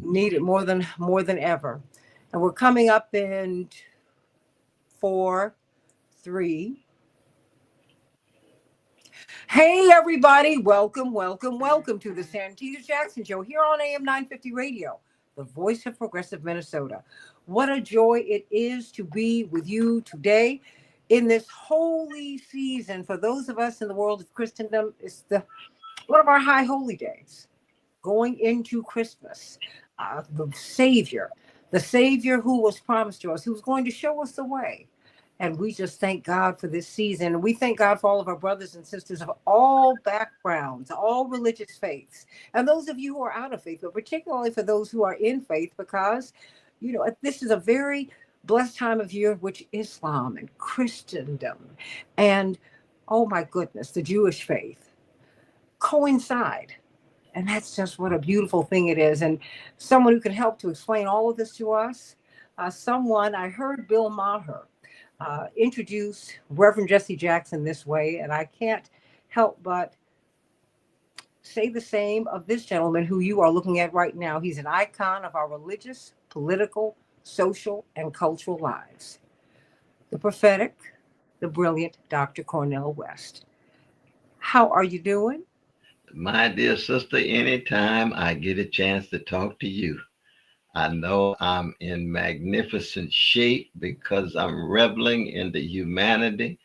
Need it more than ever. And we're coming up in 4, 3. Hey everybody, welcome to the Santita Jackson Show here on AM 950 Radio, the voice of progressive Minnesota. What a joy it is to be with you today in this holy season. For those of us in the world of Christendom, it's the one of our high holy days, going into Christmas. The Savior who was promised to us, who's going to show us the way. And we just thank God for this season. And we thank God for all of our brothers and sisters of all backgrounds, all religious faiths, and those of you who are out of faith, but particularly for those who are in faith, because, this is a very blessed time of year, which Islam and Christendom and, oh my goodness, the Jewish faith coincide. And that's just what a beautiful thing it is. And someone who can help to explain all of this to us, I heard Bill Maher introduce Reverend Jesse Jackson this way, and I can't help but say the same of this gentleman who you are looking at right now. He's an icon of our religious, political, social, and cultural lives. The prophetic, the brilliant Dr. Cornel West. How are you doing? My dear sister, anytime I get a chance to talk to you, I know I'm in magnificent shape because I'm reveling in the humanity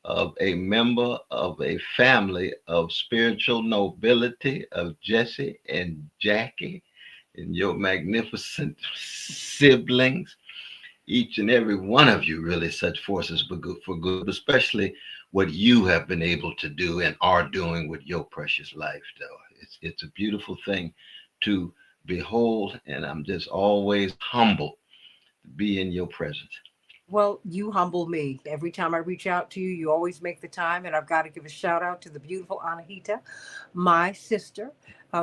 of a member of a family of spiritual nobility of Jesse and Jackie and your magnificent siblings. Each and every one of you really such forces for good, especially what you have been able to do and are doing with your precious life, though. It's a beautiful thing to behold, and I'm just always humbled to be in your presence. Well, you humble me. Every time I reach out to you, you always make the time. And I've got to give a shout out to the beautiful Anahita, my sister,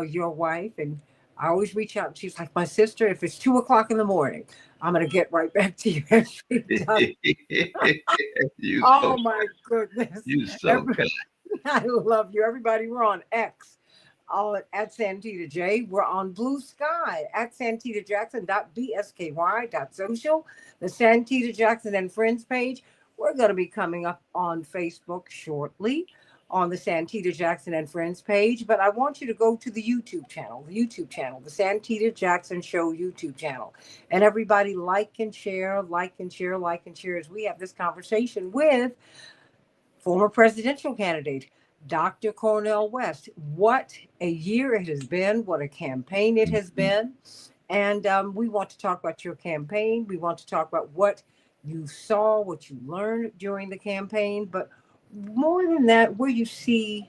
your wife. And I always reach out. She's like my sister. If it's 2 o'clock in the morning, I'm going to get right back to you. And she does. you Oh so my goodness. you so kind. I love you. Everybody, we're on X. All at Santita J. We're on Blue Sky at santitajackson.bsky.social, the Santita Jackson and Friends page. We're going to be coming up on Facebook shortly on the Santita Jackson and Friends page. But I want you to go to the YouTube channel, the Santita Jackson Show YouTube channel. And everybody like and share as we have this conversation with former presidential candidate Dr. Cornel West. What a year it has been. What a campaign it has been. And we want to talk about your campaign. We want to talk about what you saw, what you learned during the campaign. But more than that, where you see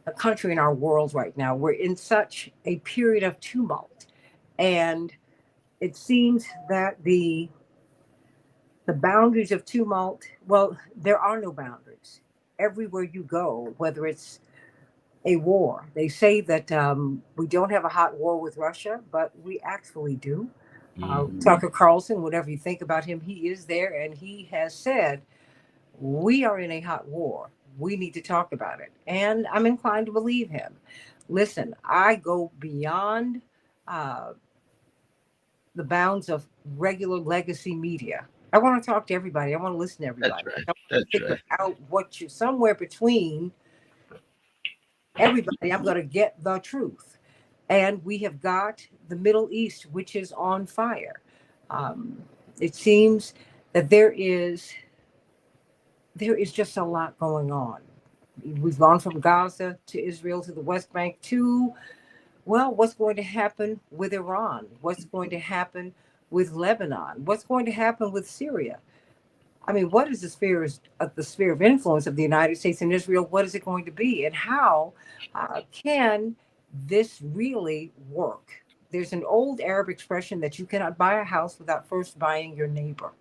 a country in our world right now. We're in such a period of tumult. And it seems that the boundaries of tumult, well, there are no boundaries. Everywhere you go, whether it's a war, they say that we don't have a hot war with Russia, but we actually do. Mhm. Tucker Carlson, whatever you think about him, he is there and he has said, we are in a hot war. We need to talk about it. And I'm inclined to believe him. Listen, I go beyond uh, the bounds of regular legacy media. I want to talk to everybody. I want to listen to That's everybody. right. I want to That's figure right. out what you somewhere between everybody. I'm going to get the truth. And we have got the Middle East, which is on fire. Um, it seems that there is just a lot going on. We've gone from Gaza to Israel to the West Bank to, well, what's going to happen with Iran? What's going to happen with Lebanon? What's going to happen with Syria? I mean, what is the sphere of influence of the United States and Israel? What is it going to be, and how can this really work? There's an old Arab expression that you cannot buy a house without first buying your neighbor.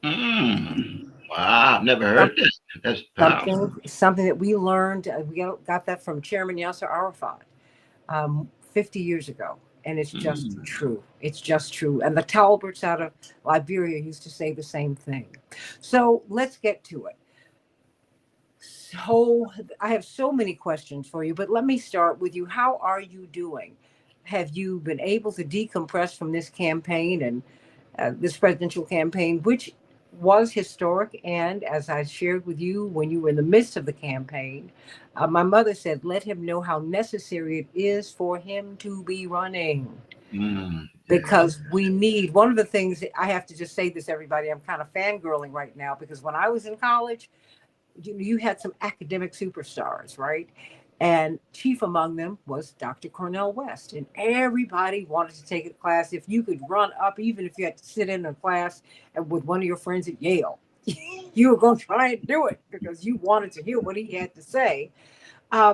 Mm. Wow, I've never Some- heard this. That's powerful. something that we learned. We got that from Chairman Yasser Arafat 50 years ago. And it's just Mm. true. It's just true. And the Talberts out of Liberia used to say the same thing. So let's get to it. So I have so many questions for you, but let me start with you. How are you doing? have you been able to decompress from this campaign and this presidential campaign, which was historic? And as I shared with you when you were in the midst of the campaign, my mother said, let him know how necessary it is for him to be running. Yes. Because we need one of the things, I have to just say this, everybody, I'm kind of fangirling right now because when I was in college, you had some academic superstars, right? And chief among them was Dr. Cornell West. And everybody wanted to take a class. If you could run up, even if you had to sit in a class with one of your friends at Yale, you were going to try and do it because you wanted to hear what he had to say.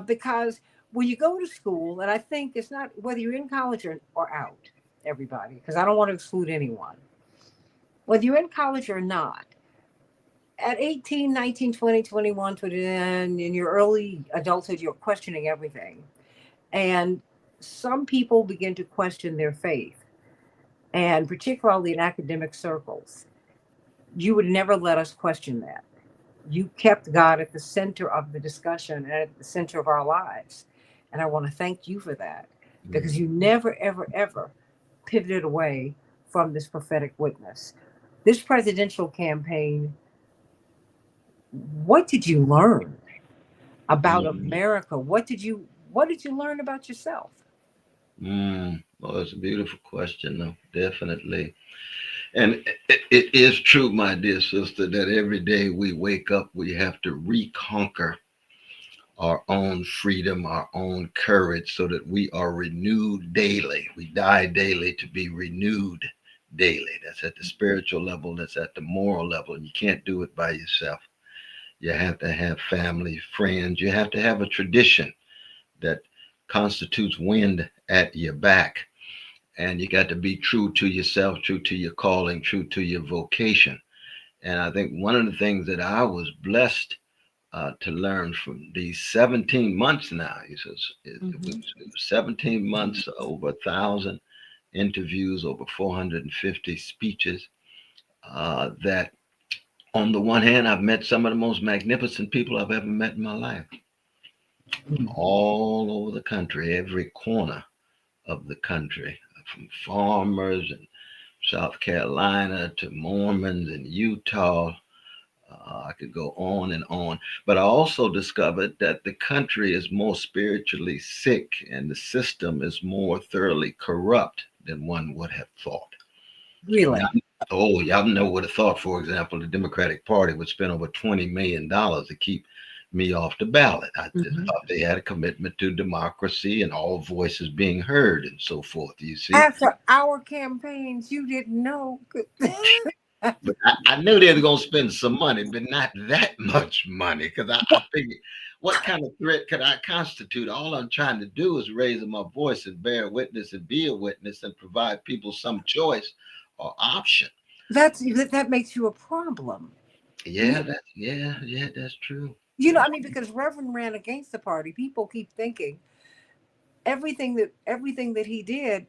Because when you go to school, and I think it's not whether you're in college or out, everybody, because I don't want to exclude anyone, whether you're in college or not, at 18, 19, 20, 21, 29, in your early adulthood, you're questioning everything. And some people begin to question their faith, and particularly in academic circles. You would never let us question that. You kept God at the center of the discussion and at the center of our lives. And I want to thank you for that because Mm, you never, ever, ever pivoted away from this prophetic witness. This presidential campaign, what did you learn about mm, America? What did you learn about yourself? Well, it's a beautiful question, though, definitely. And it is true, my dear sister, that every day we wake up, we have to reconquer our own freedom, our own courage, so that we are renewed daily. We die daily to be renewed daily. That's at the spiritual level, that's at the moral level. And you can't do it by yourself. You have to have family, friends, you have to have a tradition that constitutes wind at your back. And you got to be true to yourself, true to your calling, true to your vocation. And I think one of the things that I was blessed to learn from these 17 months now, Mm-hmm. it was 17 months, over 1,000 interviews, over 450 speeches, that on the one hand, I've met some of the most magnificent people I've ever met in my life, all over the country, every corner of the country, from farmers in South Carolina to Mormons in Utah. I could go on and on. But I also discovered that the country is more spiritually sick and the system is more thoroughly corrupt than one would have thought. Now, Really? oh, y'all never would have thought, for example, the Democratic Party would spend over $20 million to keep me off the ballot. I just Mm-hmm. thought they had a commitment to democracy and all voices being heard and so forth. You see, After our campaigns, you didn't know. but I knew they were going to spend some money, but not that much money, because I figured, what kind of threat could I constitute? All I'm trying to do is raise my voice and bear witness and be a witness and provide people some choice or option. That makes you a problem. Yeah, that's true. I mean, because Reverend ran against the party. People keep thinking everything that he did,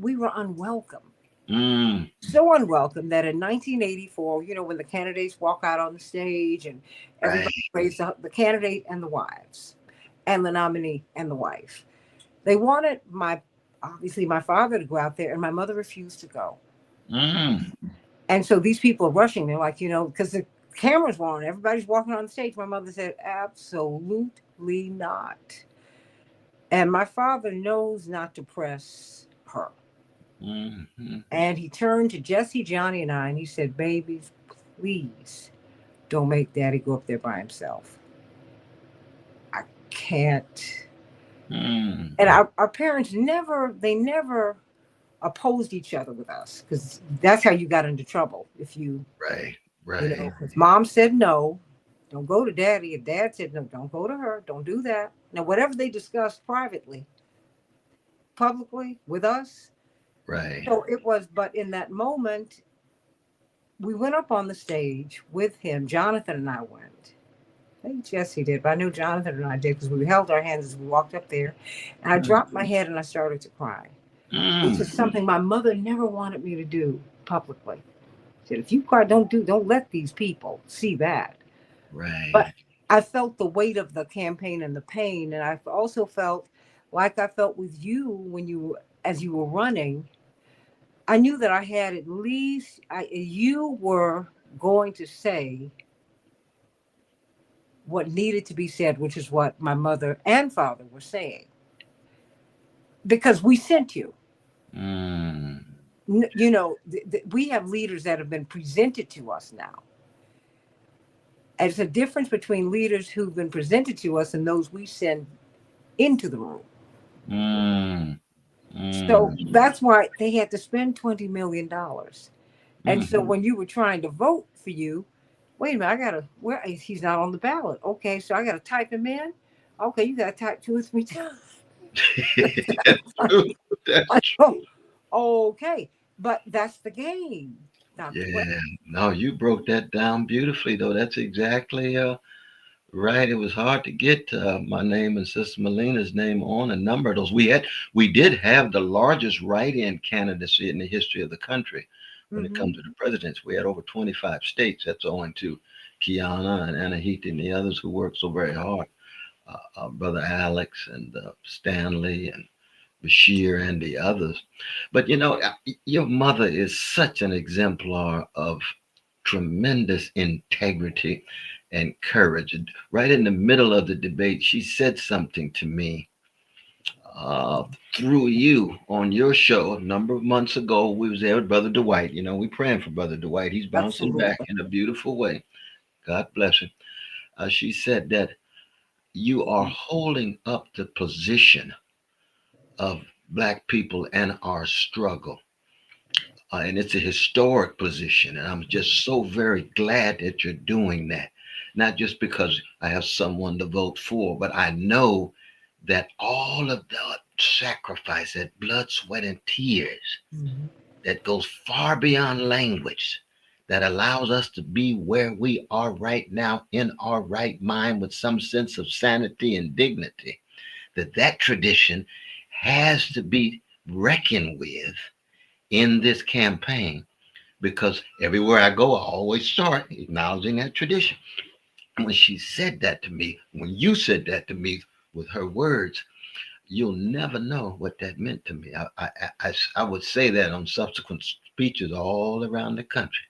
we were unwelcome. Mm, So unwelcome that in 1984, when the candidates walk out on the stage and everybody right. praised the candidate and the wives and the nominee and the wife, they wanted obviously my father to go out there, and my mother refused to go. Mm, And so these people are rushing. They're like, because the cameras were on, everybody's walking on the stage. My mother said, absolutely not. And my father knows not to press her. mm, And he turned to Jesse, Johnny, and I, and he said, babies, please don't make daddy go up there by himself. I can't. mm. And our parents never opposed each other with us because that's how you got into trouble. If Right, right, if mom said no, don't go to daddy. If dad said no, don't go to her. Don't do that. Now, whatever they discussed privately, publicly with us. right. So it was, but in that moment, we went up on the stage with him. Jonathan and I went. I think Jesse did, but I know Jonathan and I did because we held our hands as we walked up there. And I Mm, dropped my head and I started to cry, which mm, is something my mother never wanted me to do publicly. She said, if you cry, don't let these people see that. But right. I felt the weight of the campaign and the pain. And I also felt like I felt with you when you as you were running, I knew that I had at least, you were going to say what needed to be said, which is what my mother and father were saying, because we sent you. Mm. We have leaders that have been presented to us now. And it's a difference between leaders who've been presented to us and those we send into the room. Mm. So Mm. that's why they had to spend $20 million. And so Mm. when you were trying to vote for you, wait a minute, I gotta where he's not on the ballot. Okay, so I gotta type him in. Okay, you gotta type 2 or 3 times. That's true. That's I true. go, okay, but that's the game, Dr. West. Yeah. No, you broke that down beautifully, though. That's exactly right. It was hard to get my name and Sister Melina's name on a number of those. We did have the largest write-in candidacy in the history of the country when it Mm-hmm. comes to the presidents. We had over 25 states. That's owing to Kiana and Anahita and the others who worked so very hard. Brother Alex and Stanley and Bashir and the others. But your mother is such an exemplar of tremendous integrity and courage. Right in the middle of the debate, she said something to me uh, through you on your show a number of months ago. We was there with Brother Dwight. We praying for Brother Dwight. He's bouncing back Absolutely. in a beautiful way. God bless him. She said that you are holding up the position of Black people and our struggle. And it's a historic position. And I'm just so very glad that you're doing that. Not just because I have someone to vote for, but I know that all of the sacrifice, that blood, sweat, and tears Mhm. that goes far beyond language, that allows us to be where we are right now in our right mind with some sense of sanity and dignity, that tradition has to be reckoned with in this campaign, because everywhere I go, I always start acknowledging that tradition. And when she said that to me, when you said that to me with her words, you'll never know what that meant to me. I would say that on subsequent speeches all around the country.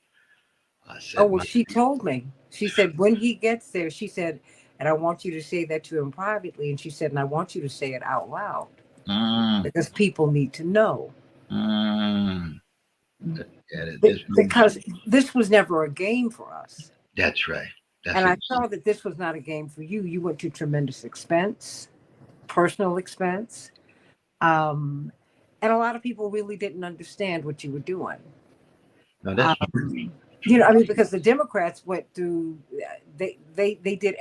I Oh, said, well, my, she told me. She said, when he gets there, she said, and I want you to say that to him privately. And she said, and I want you to say it out loud mm, because people need to know. mm, yeah, Because this was never a game for us. that's right. That's And I it. saw that this was not a game for you. You went to tremendous expense, personal expense. Um, and a lot of people really didn't understand what you were doing. No, that's Um, true. I mean, because the Democrats went through, they did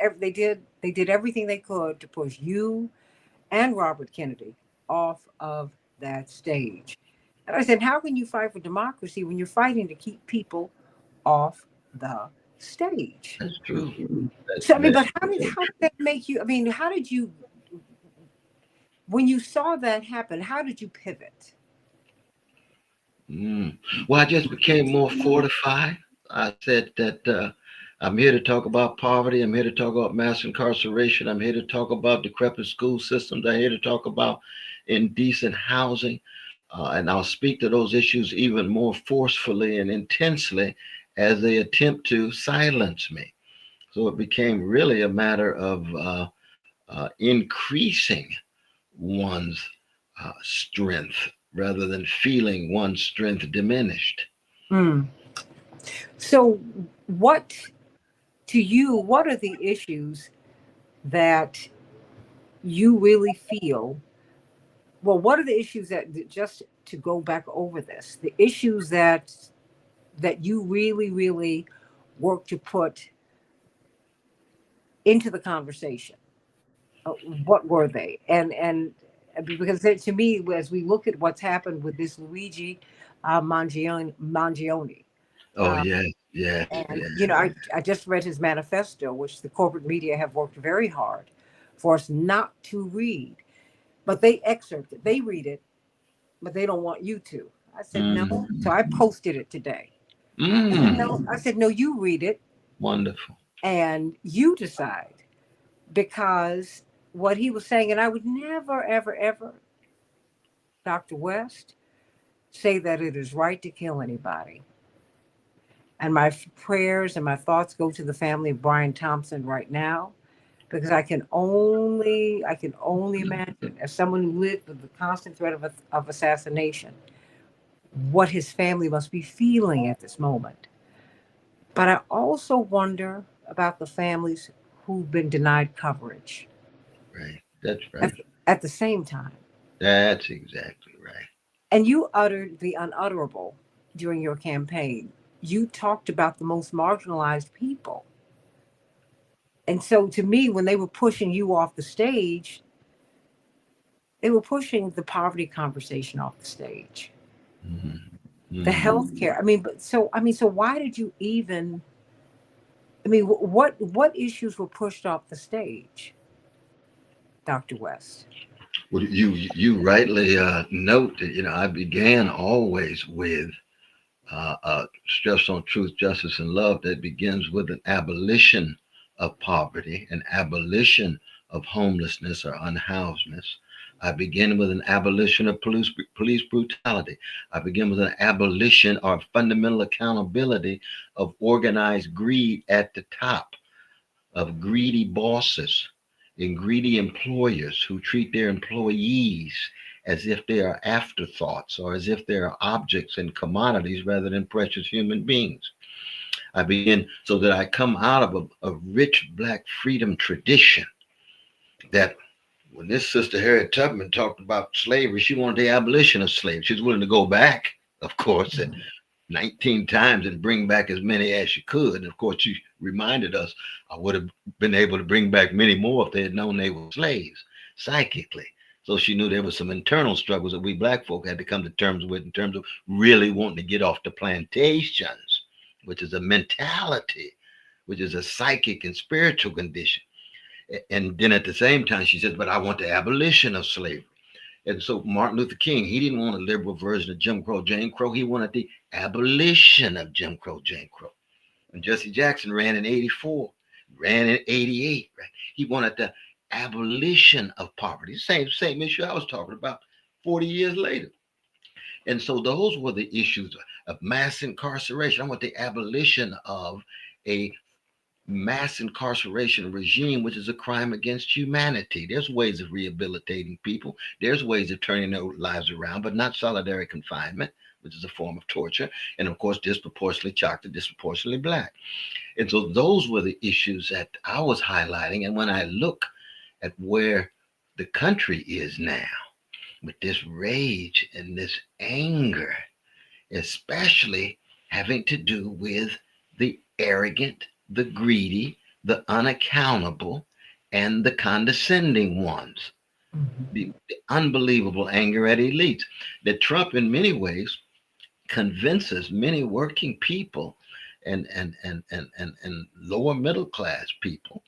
everything they could to push you and Robert Kennedy off of that stage. And I said, how can you fight for democracy when you're fighting to keep people off the stage? That's true. So I mean, That's but so how did that make you? I mean, how did you when you saw that happen? How did you pivot? Mm. Well, I just became more fortified. I said that I'm here to talk about poverty. I'm here to talk about mass incarceration. I'm here to talk about decrepit school systems. I'm here to talk about indecent housing. And I'll speak to those issues even more forcefully and intensely as they attempt to silence me. So it became really a matter of increasing one's strength rather than feeling one's strength diminished. Mm. So, what to you? What are the issues that you really feel? Well, what are the issues that just to go back over this? The issues that you really, really work to put into the conversation. What were they? And because to me, as we look at what's happened with this Luigi Mangione, Oh, uh, yes, yes, and yes. I just read his manifesto, which the corporate media have worked very hard for us not to read, but they excerpt it, they read it, but they don't want you to. I said no, so Mm, I posted it today. I said mm, no. I said no. You read it wonderful. and you decide because what he was saying, and I would never, ever, ever Dr. West, say that it is right to kill anybody. And my prayers and my thoughts go to the family of Brian Thompson right now, because I can only imagine, as someone who lived with the constant threat of assassination, what his family must be feeling at this moment. But I also wonder about the families who've been denied coverage Right. That's at, right. at the same time. That's exactly right. And you uttered the unutterable during your campaign. You talked about the most marginalized people. And so to me, when they were pushing you off the stage, they were pushing the poverty conversation off the stage. Mm-hmm. The Mm-hmm. healthcare. So why did you even? What issues were pushed off the stage, Dr. West? Well, you rightly note that I began always with stress on truth, justice, and love that begins with an abolition of poverty, an abolition of homelessness or unhousedness. I begin with an abolition of police brutality. I begin with an abolition or fundamental accountability of organized greed at the top, of greedy bosses and greedy employers who treat their employees as if they are afterthoughts or as if they are objects and commodities rather than precious human beings. I begin so that I come out of a rich Black freedom tradition that when this sister Harriet Tubman talked about slavery, she wanted the abolition of slavery. She's willing to go back, of course, and 19 times and bring back as many as she could. And of course, she reminded us I would have been able to bring back many more if they had known they were slaves psychically. So she knew there was some internal struggles that we Black folk had to come to terms with in terms of really wanting to get off the plantations, which is a mentality, which is a psychic and spiritual condition. And then at the same time, she says, but I want the abolition of slavery. And so Martin Luther King, he didn't want a liberal version of Jim Crow, Jane Crow. He wanted the abolition of Jim Crow, Jane Crow. And Jesse Jackson ran in 84, ran in 88, right? He wanted the abolition of poverty. Same issue I was talking about 40 years later. And so those were the issues of mass incarceration. I want the abolition of a mass incarceration regime, which is a crime against humanity. There's ways of rehabilitating people. There's ways of turning their lives around, but not solitary confinement, which is a form of torture. And of course, disproportionately chocolate, disproportionately Black. And so those were the issues that I was highlighting. And when I look at where the country is now, with this rage and this anger, especially having to do with the arrogant, the greedy, the unaccountable, and the condescending ones. The unbelievable anger at elites. That Trump, in many ways, convinces many working people and lower middle class people,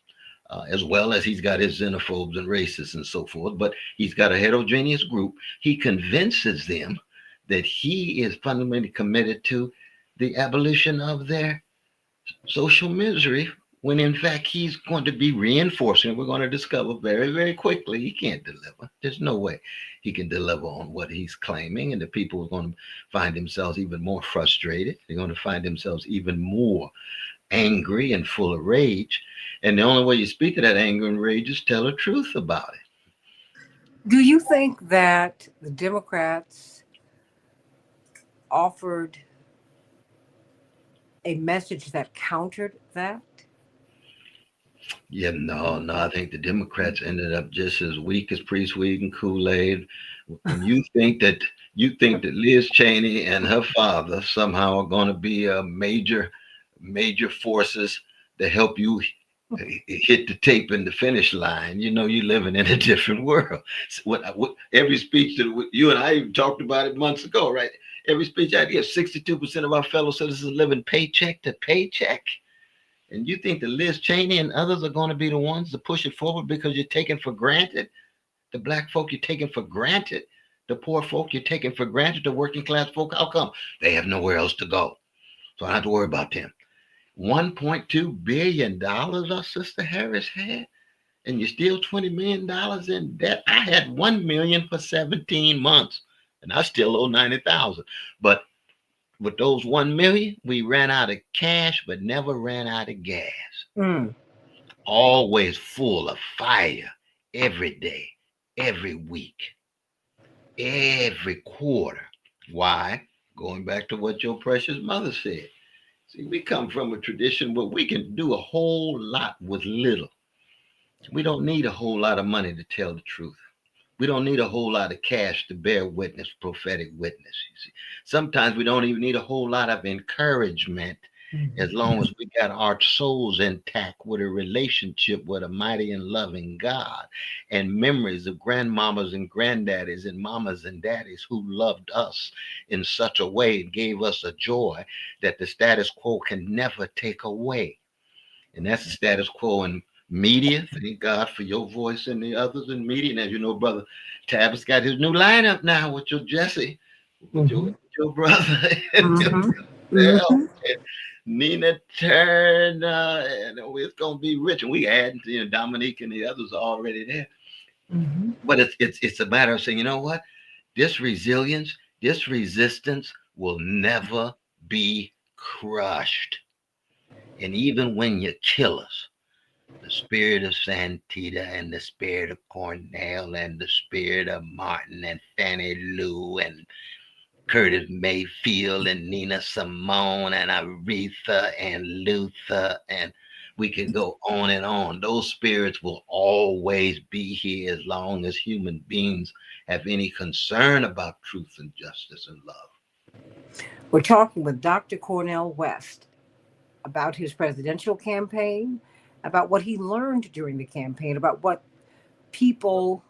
as well as he's got his xenophobes and racists and so forth, but he's got a heterogeneous group. He convinces them that he is fundamentally committed to the abolition of their social misery, when in fact he's going to be reinforcing. We're going to discover very, very quickly he can't deliver. There's no way he can deliver on what he's claiming, and the people are going to find themselves even more frustrated. They're going to find themselves even more angry and full of rage. And the only way you speak to that anger and rage is tell the truth about it. Do you think that the Democrats offered a message that countered that? Yeah, no, I think the Democrats ended up just as weak as Priest-Weed and Kool-Aid. When you think that Liz Cheney and her father somehow are going to be major forces to help you hit the tape in the finish line, you're living in a different world. What every speech that you and I even talked about it months ago, right? Every speech I give, 62% of our fellow citizens living paycheck to paycheck. And you think that Liz Cheney and others are going to be the ones to push it forward because you're taking for granted the Black folk, you're taking for granted the poor folk, you're taking for granted the working class folk. How come? They have nowhere else to go. So I don't have to worry about them. $1.2 billion our sister Harris had, and you're still $20 million in debt. I had $1 million for 17 months. and I still owe 90,000. But with those 1 million, we ran out of cash, but never ran out of gas. Mm. Always full of fire every day, every week, every quarter. Why? Going back to what your precious mother said. See, we come from a tradition where we can do a whole lot with little. We don't need a whole lot of money to tell the truth. We don't need a whole lot of cash to bear witness, prophetic witness. You see, sometimes we don't even need a whole lot of encouragement as long as we got our souls intact with a relationship with a mighty and loving God and memories of grandmamas and granddaddies and mamas and daddies who loved us in such a way and gave us a joy that the status quo can never take away. And that's the status quo in media. Thank God for your voice and the others in media. And as you know, brother Tabit's got his new lineup now with your Jesse, Mm-hmm. with your brother and Mm-hmm. yourself Mm-hmm. and Nina Turner, and it's gonna be rich. And we add, Dominique and the others are already there. Mm-hmm. But it's a matter of saying, you know what? This resilience, this resistance will never be crushed. And even when you kill us, the spirit of Santita and the spirit of Cornell and the spirit of Martin and Fannie Lou and Curtis Mayfield and Nina Simone and Aretha and Luther, and we can go on and on. Those spirits will always be here as long as human beings have any concern about truth and justice and love. We're talking with Dr. Cornell West about his presidential campaign, about what he learned during the campaign, about what people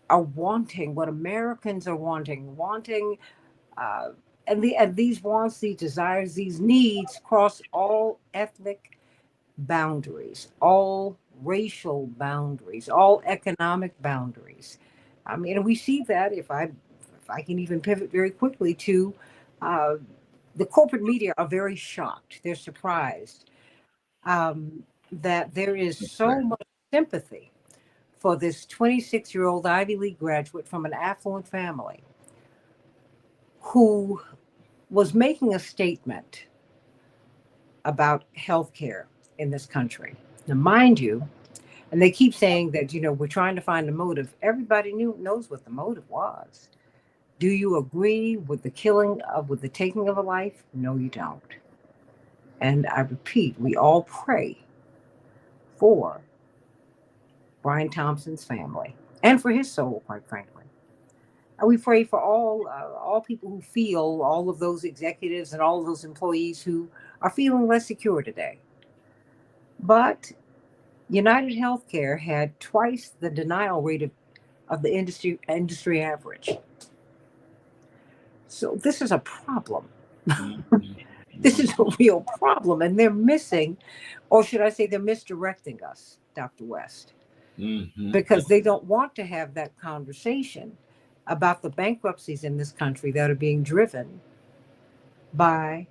are wanting, what Americans are wanting, uh, and these wants, these desires, these needs cross all ethnic boundaries, all racial boundaries, all economic boundaries. I mean, and we see that if I can even pivot very quickly to uh, the corporate media are very shocked. They're surprised that there is That's so right. much sympathy for this 26-year-old Ivy League graduate from an affluent family who was making a statement about healthcare in this country. Now, mind you, and they keep saying that, we're trying to find a motive. Everybody knows what the motive was. Do you agree with with the taking of a life? No, you don't. And I repeat, we all pray for Brian Thompson's family and for his soul, quite frankly. And we pray for all people who feel, all of those executives and all of those employees who are feeling less secure today. But United Healthcare had twice the denial rate of the industry average. So this is a problem. Mhm. This is a real problem, and they're missing, or should I say, they're misdirecting us, Dr. West, Mhm. because they don't want to have that conversation about the bankruptcies in this country that are being driven by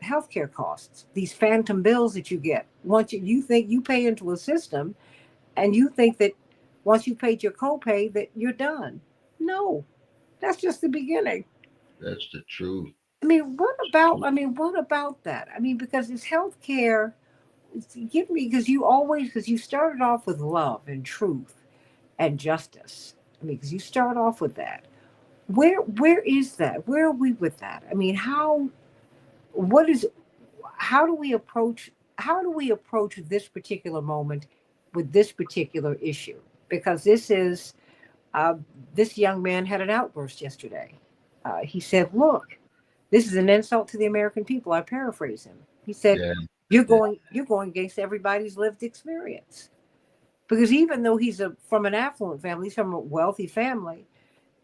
healthcare costs. These phantom bills that you get once you think you pay into a system, and you think that once you paid your copay that you're done. No, that's just the beginning. That's the truth. What about that? I mean, because it's healthcare. Give me because you started off with love and truth and justice. I mean, because you start off with that. Where is that? Where are we with that? I mean, what is how do we approach this particular moment with this particular issue? Because uh, this young man had an outburst yesterday. He said, "Look, this is an insult to the American people." I paraphrase him. He said, Yeah. Yeah. "You're going against everybody's lived experience." Because even though from an affluent family, he's from a wealthy family,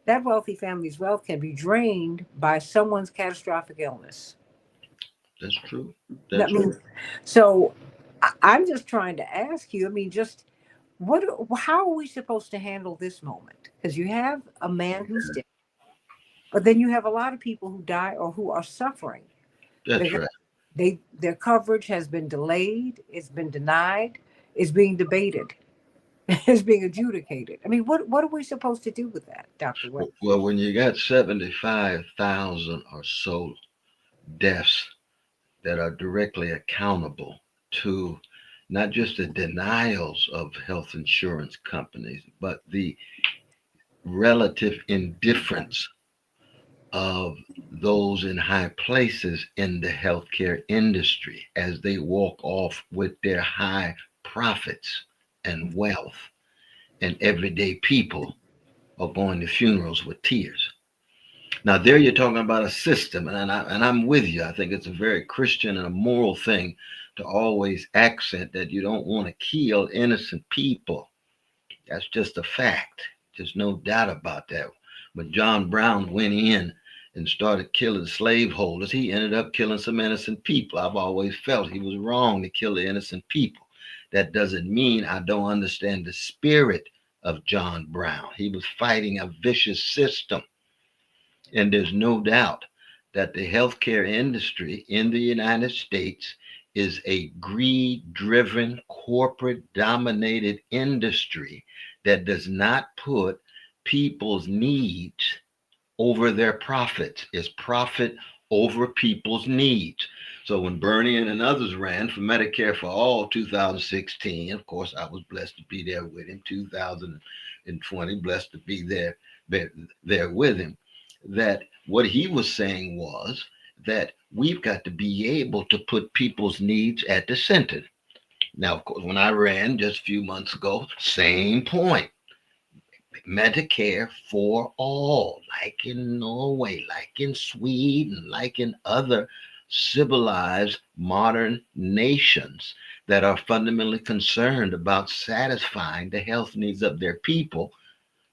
that wealthy family's wealth can be drained by someone's catastrophic illness. That's true. That That's true. means, so I'm just trying to ask you, I mean, just what, how are we supposed to handle this moment? Because you have a man who's dead, but then you have a lot of people who die or who are suffering That's because right. their coverage has been delayed, it's been denied, it's being debated. is being adjudicated. I mean, what are we supposed to do with that, Dr. West? Well, when you got 75,000 or so deaths that are directly accountable to not just the denials of health insurance companies, but the relative indifference of those in high places in the healthcare industry as they walk off with their high profits and wealth, and everyday people are going to funerals with tears. Now, there you're talking about a system, and I'm with you. I think it's a very Christian and a moral thing to always accent that you don't want to kill innocent people. That's just a fact. There's no doubt about that. When John Brown went in and started killing slaveholders, he ended up killing some innocent people. I've always felt he was wrong to kill the innocent people. That doesn't mean I don't understand the spirit of John Brown. He was fighting a vicious system. And there's no doubt that the healthcare industry in the United States is a greed driven, corporate dominated industry that does not put people's needs over their profits. It's profit over people's needs. So when Bernie and others ran for Medicare for All 2016, of course, I was blessed to be there with him. 2020, blessed to be there with him. That what he was saying was that we've got to be able to put people's needs at the center. Now, of course, when I ran just a few months ago, same point. Medicare for all, like in Norway, like in Sweden, like in other civilized modern nations that are fundamentally concerned about satisfying the health needs of their people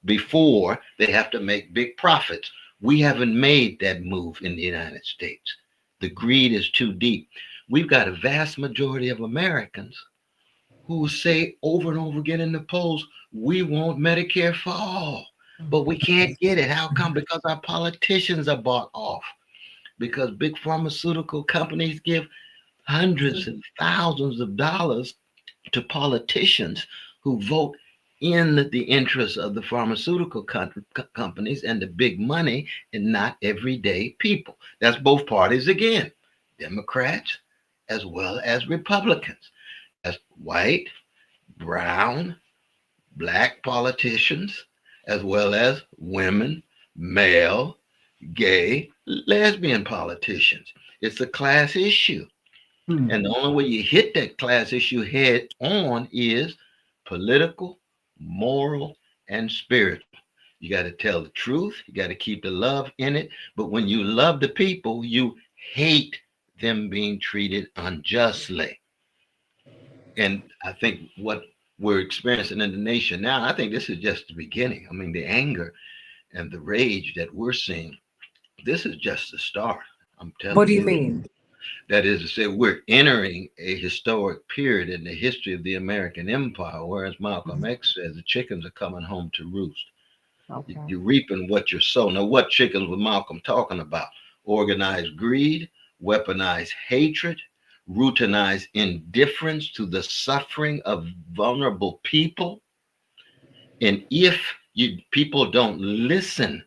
before they have to make big profits. We haven't made that move in the United States. The greed is too deep. We've got a vast majority of Americans who say over and over again in the polls, we want Medicare for all, but we can't get it. How come? Because our politicians are bought off, because big pharmaceutical companies give hundreds and thousands of dollars to politicians who vote in the interests of the pharmaceutical companies and the big money and not everyday people. That's both parties again, Democrats as well as Republicans. That's white, brown, black politicians, as well as women, male, gay, lesbian politicians. It's a class issue. And the only way you hit that class issue head on is political, moral, and spiritual. You got to tell the truth. You got to keep the love in it. But when you love the people, you hate them being treated unjustly. And I think what we're experiencing in the nation now, I think this is just the beginning. I mean, the anger and the rage that we're seeing, this is just the start. I'm What telling do you you. mean? That is to say, we're entering a historic period in the history of the American empire, whereas Malcolm X says the chickens are coming home to roost. Okay. You're reaping what you sow. Now, what chickens was Malcolm talking about? Organized greed, weaponized hatred, routinized indifference to the suffering of vulnerable people. And if people don't listen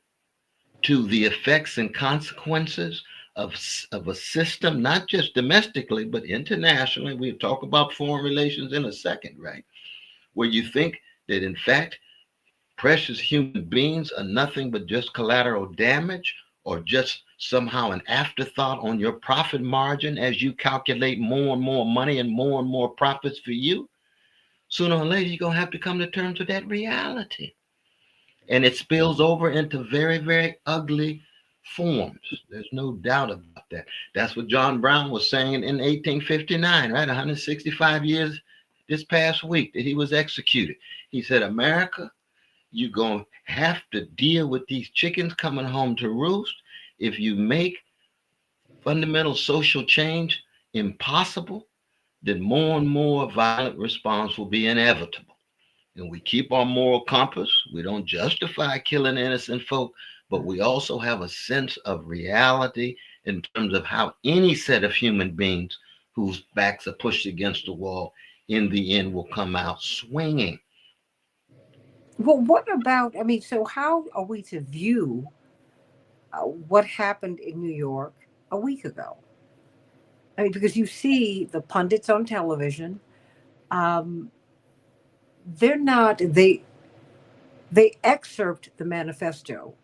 to the effects and consequences of a system, not just domestically, but internationally. We'll talk about foreign relations in a second, right? Where you think that, in fact, precious human beings are nothing but just collateral damage or just somehow an afterthought on your profit margin as you calculate more and more money and more profits for you. Sooner or later, you're going to have to come to terms with that reality. And it spills over into very, very ugly forms. There's no doubt about that. That's what John Brown was saying in 1859, right? 165 years this past week that he was executed. He said, America, you're going to have to deal with these chickens coming home to roost. If you make fundamental social change impossible, then more and more violent response will be inevitable. And we keep our moral compass. We don't justify killing innocent folk, but we also have a sense of reality in terms of how any set of human beings whose backs are pushed against the wall in the end will come out swinging. Well, what about? I mean, so how are we to view what happened in New York a week ago? I mean, because you see the pundits on television, um, they're not they excerpt the manifesto,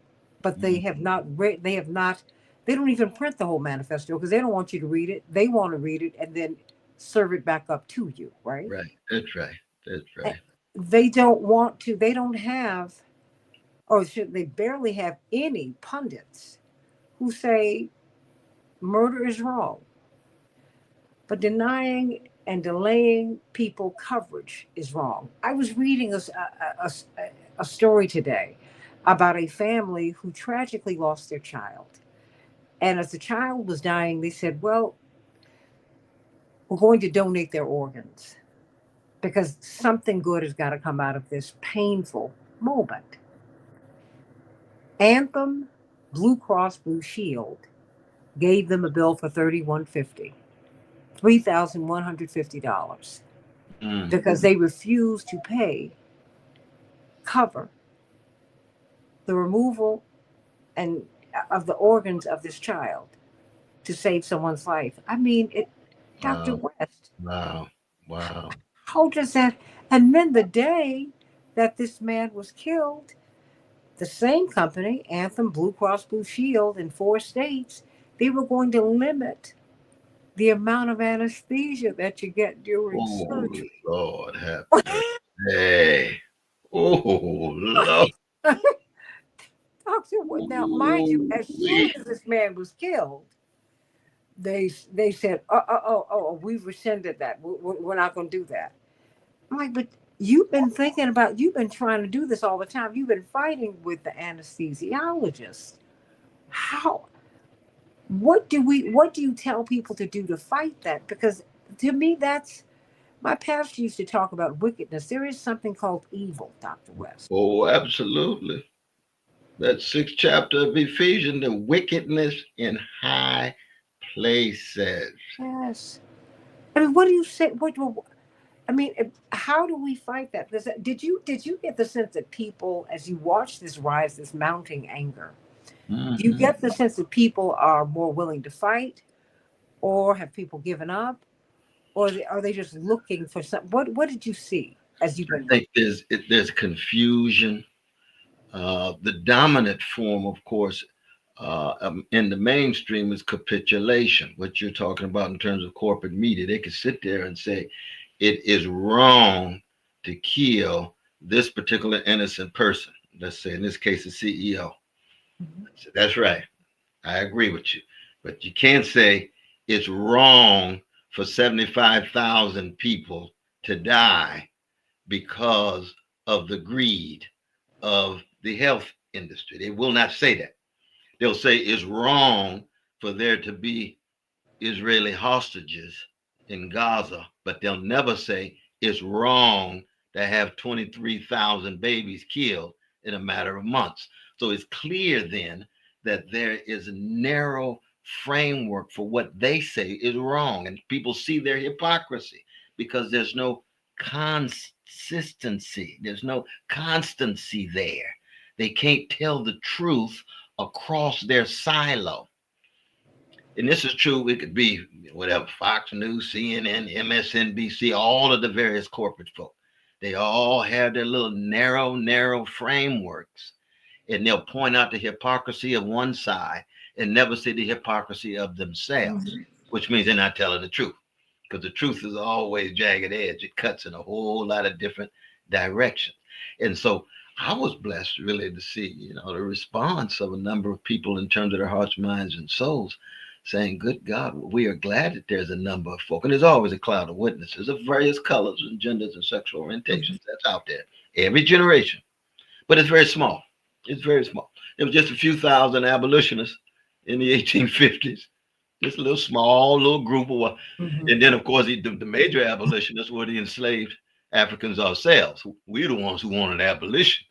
but they Mm, have not read. They have not. They don't even print the whole manifesto because they don't want you to read it. They want to read it and then serve it back up to you, right? right. That's right. That's And right. they don't want to. They don't have, or should they barely have any pundits who say murder is wrong, but denying and delaying people coverage is wrong. I was reading a story today about a family who tragically lost their child. And as the child was dying, they said, well, we're going to donate their organs because something good has got to come out of this painful moment. Anthem Blue Cross Blue Shield gave them a bill for $3,150 Mm, because they refused to pay cover the removal and of the organs of this child to save someone's life. I mean, it, Dr. wow. West, Wow. Wow. how does that? And then the day that this man was killed, the same company, Anthem Blue Cross Blue Shield in 4 states, they were going to limit the amount of anesthesia that you get during Oh, surgery. Lord have mercy. Oh, Lord. Doctor, now mind you, as soon Ooh-wee. as this man was killed, they said, we've rescinded that. We're not going to do that. I'm like, but you've been trying to do this all the time. You've been fighting with the anesthesiologist. How? What do you tell people to do to fight that? Because to me, that's my pastor used to talk about wickedness. There is something called evil, Dr. West. Oh, absolutely. That sixth chapter of Ephesians, the wickedness in high places. Yes. I mean, what do you say? I mean, how do we fight that? Did you get the sense that people, as you watch this rise, this mounting anger, do you Hmm. get the sense that people are more willing to fight, or have people given up, or are they just looking for some? What did you see as you've I been think there's confusion. The dominant form, of course, in the mainstream is capitulation. What you're talking about in terms of corporate media, they could sit there and say it is wrong to kill this particular innocent person. Let's say in this case, the CEO. reading? So that's right. I agree with you. But you can't say it's wrong for 75,000 people to die because of the greed of the health industry. They will not say that. They'll say it's wrong for there to be Israeli hostages in Gaza, but they'll never say it's wrong to have 23,000 babies killed in a matter of months. So it's clear then that there is a narrow framework for what they say is wrong. And people see their hypocrisy because there's no consistency, there's no constancy there. They can't tell the truth across their silo. And this is true, it could be whatever, Fox News, CNN, MSNBC, all of the various corporate folk. They all have their little narrow frameworks. And they'll point out the hypocrisy of one side and never see the hypocrisy of themselves, Mhm. which means they're not telling the truth. Because the truth is always jagged edge. It cuts in a whole lot of different directions. And so I was blessed really to see, the response of a number of people in terms of their hearts, minds, and souls saying, good God, we are glad that there's a number of folk. And there's always a cloud of witnesses of various colors and genders and sexual Mhm. orientations that's out there every generation. But it's very small. It's very small. It was just a few thousand abolitionists in the 1850s. Just a little small little group of, Mhm. and then of course the major abolitionists were the enslaved Africans ourselves. We're the ones who wanted abolition.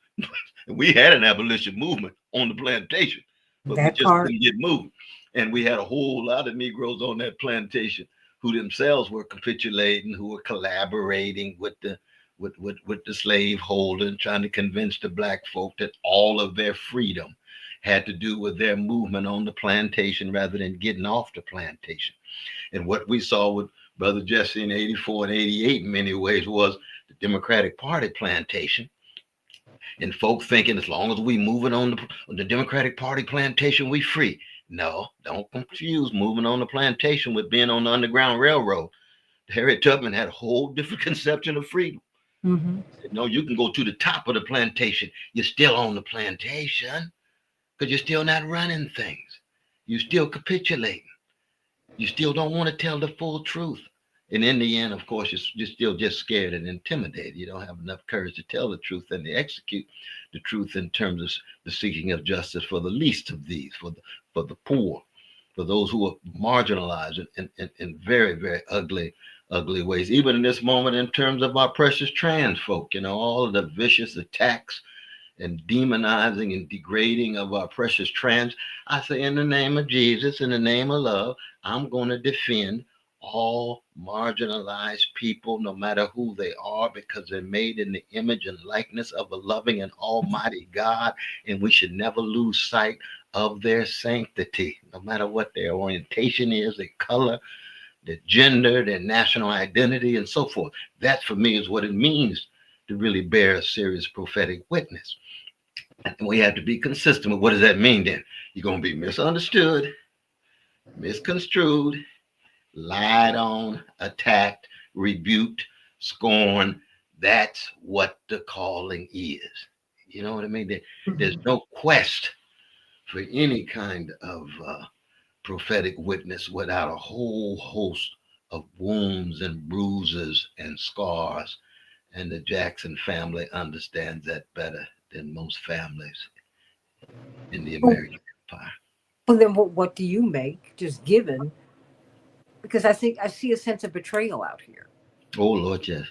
And we had an abolition movement on the plantation, but we That just part. couldn't get moved. And we had a whole lot of Negroes on that plantation who themselves were capitulating, who were collaborating with the with the slave holder and trying to convince the black folk that all of their freedom had to do with their movement on the plantation rather than getting off the plantation. And what we saw with Brother Jesse in 84 and 88 in many ways was the Democratic Party plantation. And folk thinking as long as we moving on the Democratic Party plantation, we free. No, don't confuse moving on the plantation with being on the Underground Railroad. Harriet Tubman had a whole different conception of freedom. Mm-hmm. No, you can go to the top of the plantation. You're still on the plantation because you're still not running things. You still capitulating. You still don't want to tell the full truth. And in the end, of course, you're still just scared and intimidated. You don't have enough courage to tell the truth and to execute the truth in terms of the seeking of justice for the least of these, for the poor, for those who are marginalized in very, very ugly ways. Even in this moment, in terms of our precious trans folk, all of the vicious attacks and demonizing and degrading of our precious trans. I say, in the name of Jesus, in the name of love, I'm going to defend all marginalized people, no matter who they are, because they're made in the image and likeness of a loving and almighty God, and we should never lose sight of their sanctity, no matter what their orientation is, their color, their gender, their national identity, and so forth. That, for me, is what it means to really bear a serious prophetic witness. And we have to be consistent with what does that mean then? You're going to be misunderstood, misconstrued, lied on, attacked, rebuked, scorned. That's what the calling is. You know what I mean? There's Mm-hmm. no quest for any kind of prophetic witness without a whole host of wounds and bruises and scars. And the Jackson family understands that better than most families in the Well, American empire. well, then what do you make, just given? Because I think I see a sense of betrayal out here. Oh Lord, yes,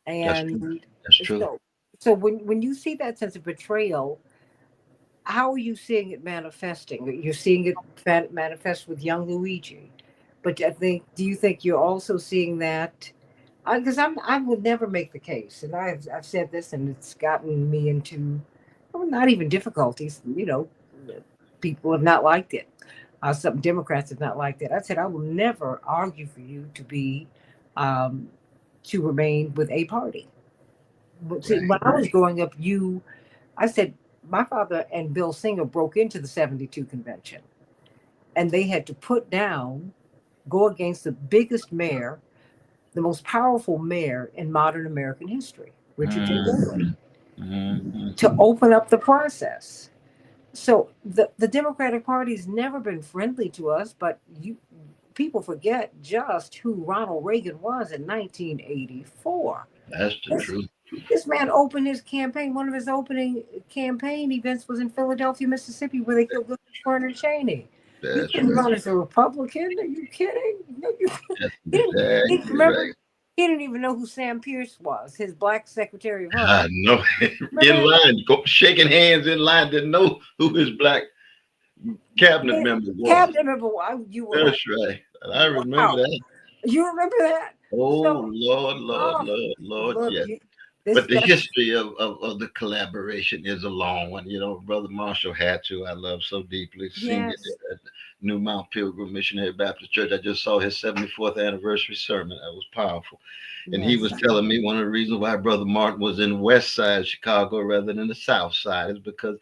that's true. And That's true. so, so when you see that sense of betrayal, how are you seeing it manifesting? You're seeing it manifest with young Luigi, but I think, do you think you're also seeing that? Because I would never make the case, and I've said this, and it's gotten me into, well, not even difficulties. People have not liked it. Some Democrats have not liked it. I said I will never argue for you um, to remain with a party. But see, Right. when I was growing up, I said my father and Bill Singer broke into the '72 convention, and they had to put down, go against the biggest mayor, the most powerful mayor in modern American history, Richard J. Daley, Mm-hmm. Mm-hmm. to open up the process. So the Democratic Party's never been friendly to us, but people forget just who Ronald Reagan was in 1984. That's the This truth. this man opened his campaign. One of his opening campaign events was in Philadelphia, Mississippi, where they killed Vernon Cheney. You That's couldn't right. run as a Republican? Are you kidding? No, That's he exactly remember right. he didn't even know who Sam Pierce was, his black Secretary of Home. I know. In Remember line, shaking hands in line, didn't know who his black cabinet that? member was. Cabinet member, you were like, That's right. I remember wow. that. You remember that? Oh So, Lord, Lord, oh, Lord, Lord, look, yes. this But the that's history of the collaboration is a long one. Brother Marshall Hatcher, I love so deeply, senior yes, at New Mount Pilgrim Missionary Baptist Church. I just saw his 74th anniversary sermon. That was powerful. And he yes. was telling me one of the reasons why Brother Martin was in the west side of Chicago rather than the south side is because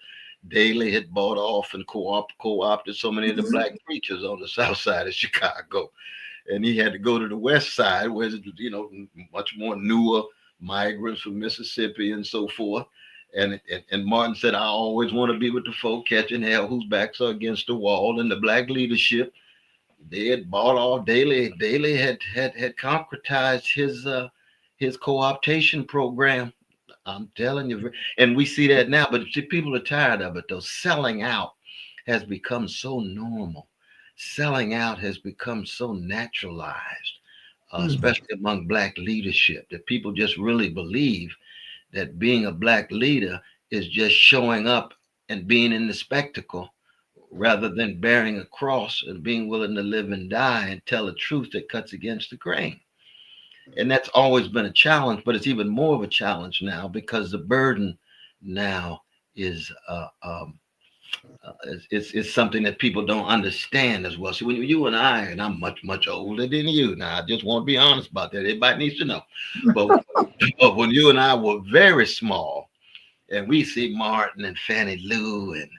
Daley had bought off and co-opted so many of the black preachers on the south side of Chicago, and he had to go to the west side where much more newer migrants from Mississippi and so forth. And Martin said, I always want to be with the folk catching hell whose backs are against the wall. And the black leadership, they had bought off Daley. Daley had concretized his co-optation program. I'm telling you, and we see that now. But see, people are tired of it though. Selling out has become so normal. Selling out has become so naturalized, Mm. especially among black leadership, that people just really believe that being a black leader is just showing up and being in the spectacle rather than bearing a cross and being willing to live and die and tell a truth that cuts against the grain. And that's always been a challenge, but it's even more of a challenge now because the burden now is it's something that people don't understand as well. So when you and I'm much older than you now. I just want to be honest about that. Everybody needs to know. But, but when you and I were very small, and we see Martin and Fannie Lou and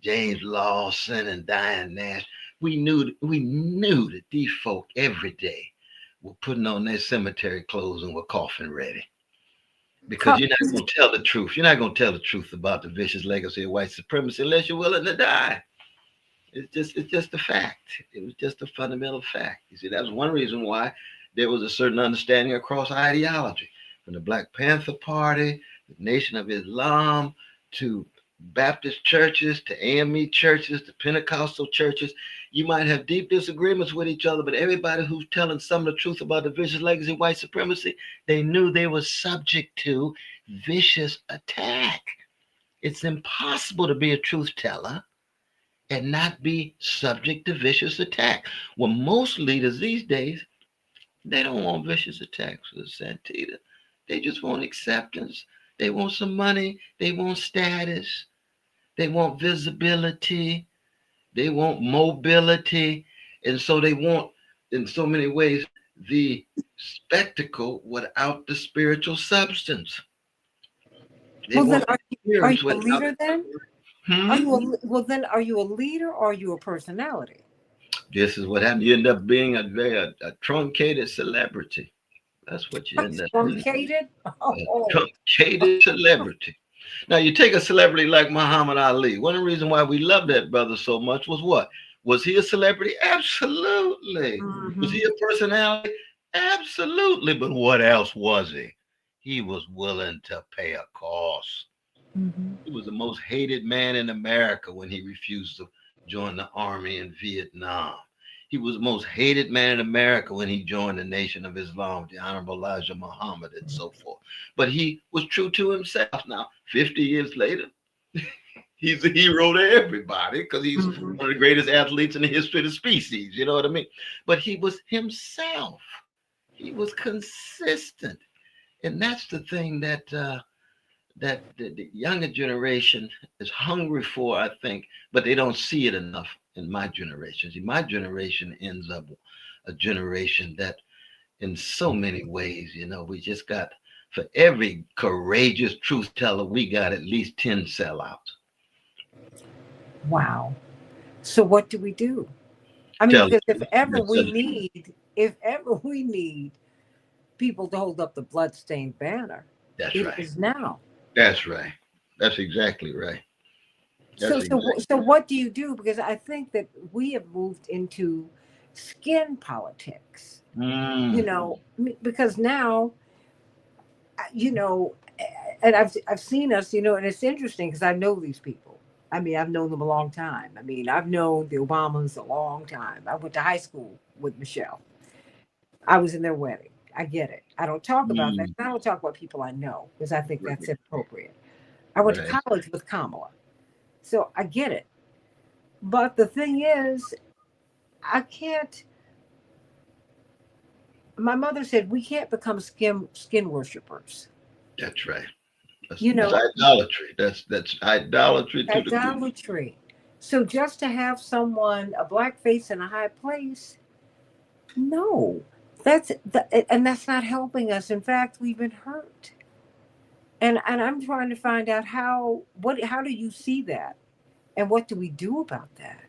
James Lawson and Diane Nash, we knew that these folk every day were putting on their cemetery clothes and were coffin ready. Because Co- you're not going to tell the truth. You're not going to tell the truth about the vicious legacy of white supremacy unless you're willing to die. It's just a fact. It was just a fundamental fact. You see, that was one reason why there was a certain understanding across ideology, from the Black Panther Party, the Nation of Islam, to Baptist churches, to AME churches, to Pentecostal churches. You might have deep disagreements with each other, but everybody who's telling some of the truth about the vicious legacy of white supremacy, they knew they were subject to vicious attack. It's impossible to be a truth teller and not be subject to vicious attack. Well, most leaders these days, they don't want vicious attacks with Santita. They just want acceptance. They want some money. They want status. They want visibility. They want mobility. And so they want, in so many ways, the spectacle without the spiritual substance. They well, then want are you appearance a without. leader then? Hmm? Well, then are you a leader or are you a personality? This is what happened. You end up being a truncated celebrity. That's what you end up being. Truncated? A Oh. truncated celebrity. Now, you take a celebrity like Muhammad Ali. One of the reasons why we love that brother so much was what? Was he a celebrity? Absolutely. Was he Hmm. a personality? Absolutely. But what else was he? He was willing to pay a cost. Hmm. He was the most hated man in America when he refused to join the army in Vietnam. He was the most hated man in America when he joined the Nation of Islam, the Honorable Elijah Muhammad, and so forth. But he was true to himself. Now, 50 years later, he's a hero to everybody because he's Hmm. one of the greatest athletes in the history of the species. You know what I mean? But he was himself. He was consistent, and that's the thing that the younger generation is hungry for, I think, but they don't see it enough in my generation. See, my generation ends up a generation that, in so many ways, we just got, for every courageous truth teller, we got at least 10 sellouts. Wow. So what do we do? I mean, Tell the because truth. You gotta tell the truth. if ever we need people to hold up the bloodstained banner, That's it right. is now. That's right. That's exactly right. That's exactly So what do you do? Because I think that we have moved into skin politics. right. Because now, you know, and I've seen us, and it's interesting because I know these people. I mean, I've known them a long time. I mean, I've known the Obamas a long time. I went to high school with Michelle. I was in their wedding. I get it. I don't talk about that. Mm, I don't talk about people I know because I think that's right. inappropriate. I went to Right. college with Kamala. So I get it. But the thing is, I can't. My mother said we can't become skin worshipers. That's right. You That's know, idolatry. That's idolatry to the core. idolatry. So just to have someone a black face in a high place, no, and that's not helping us. In fact, we've been hurt. And I'm trying to find out how do you see that, and what do we do about that?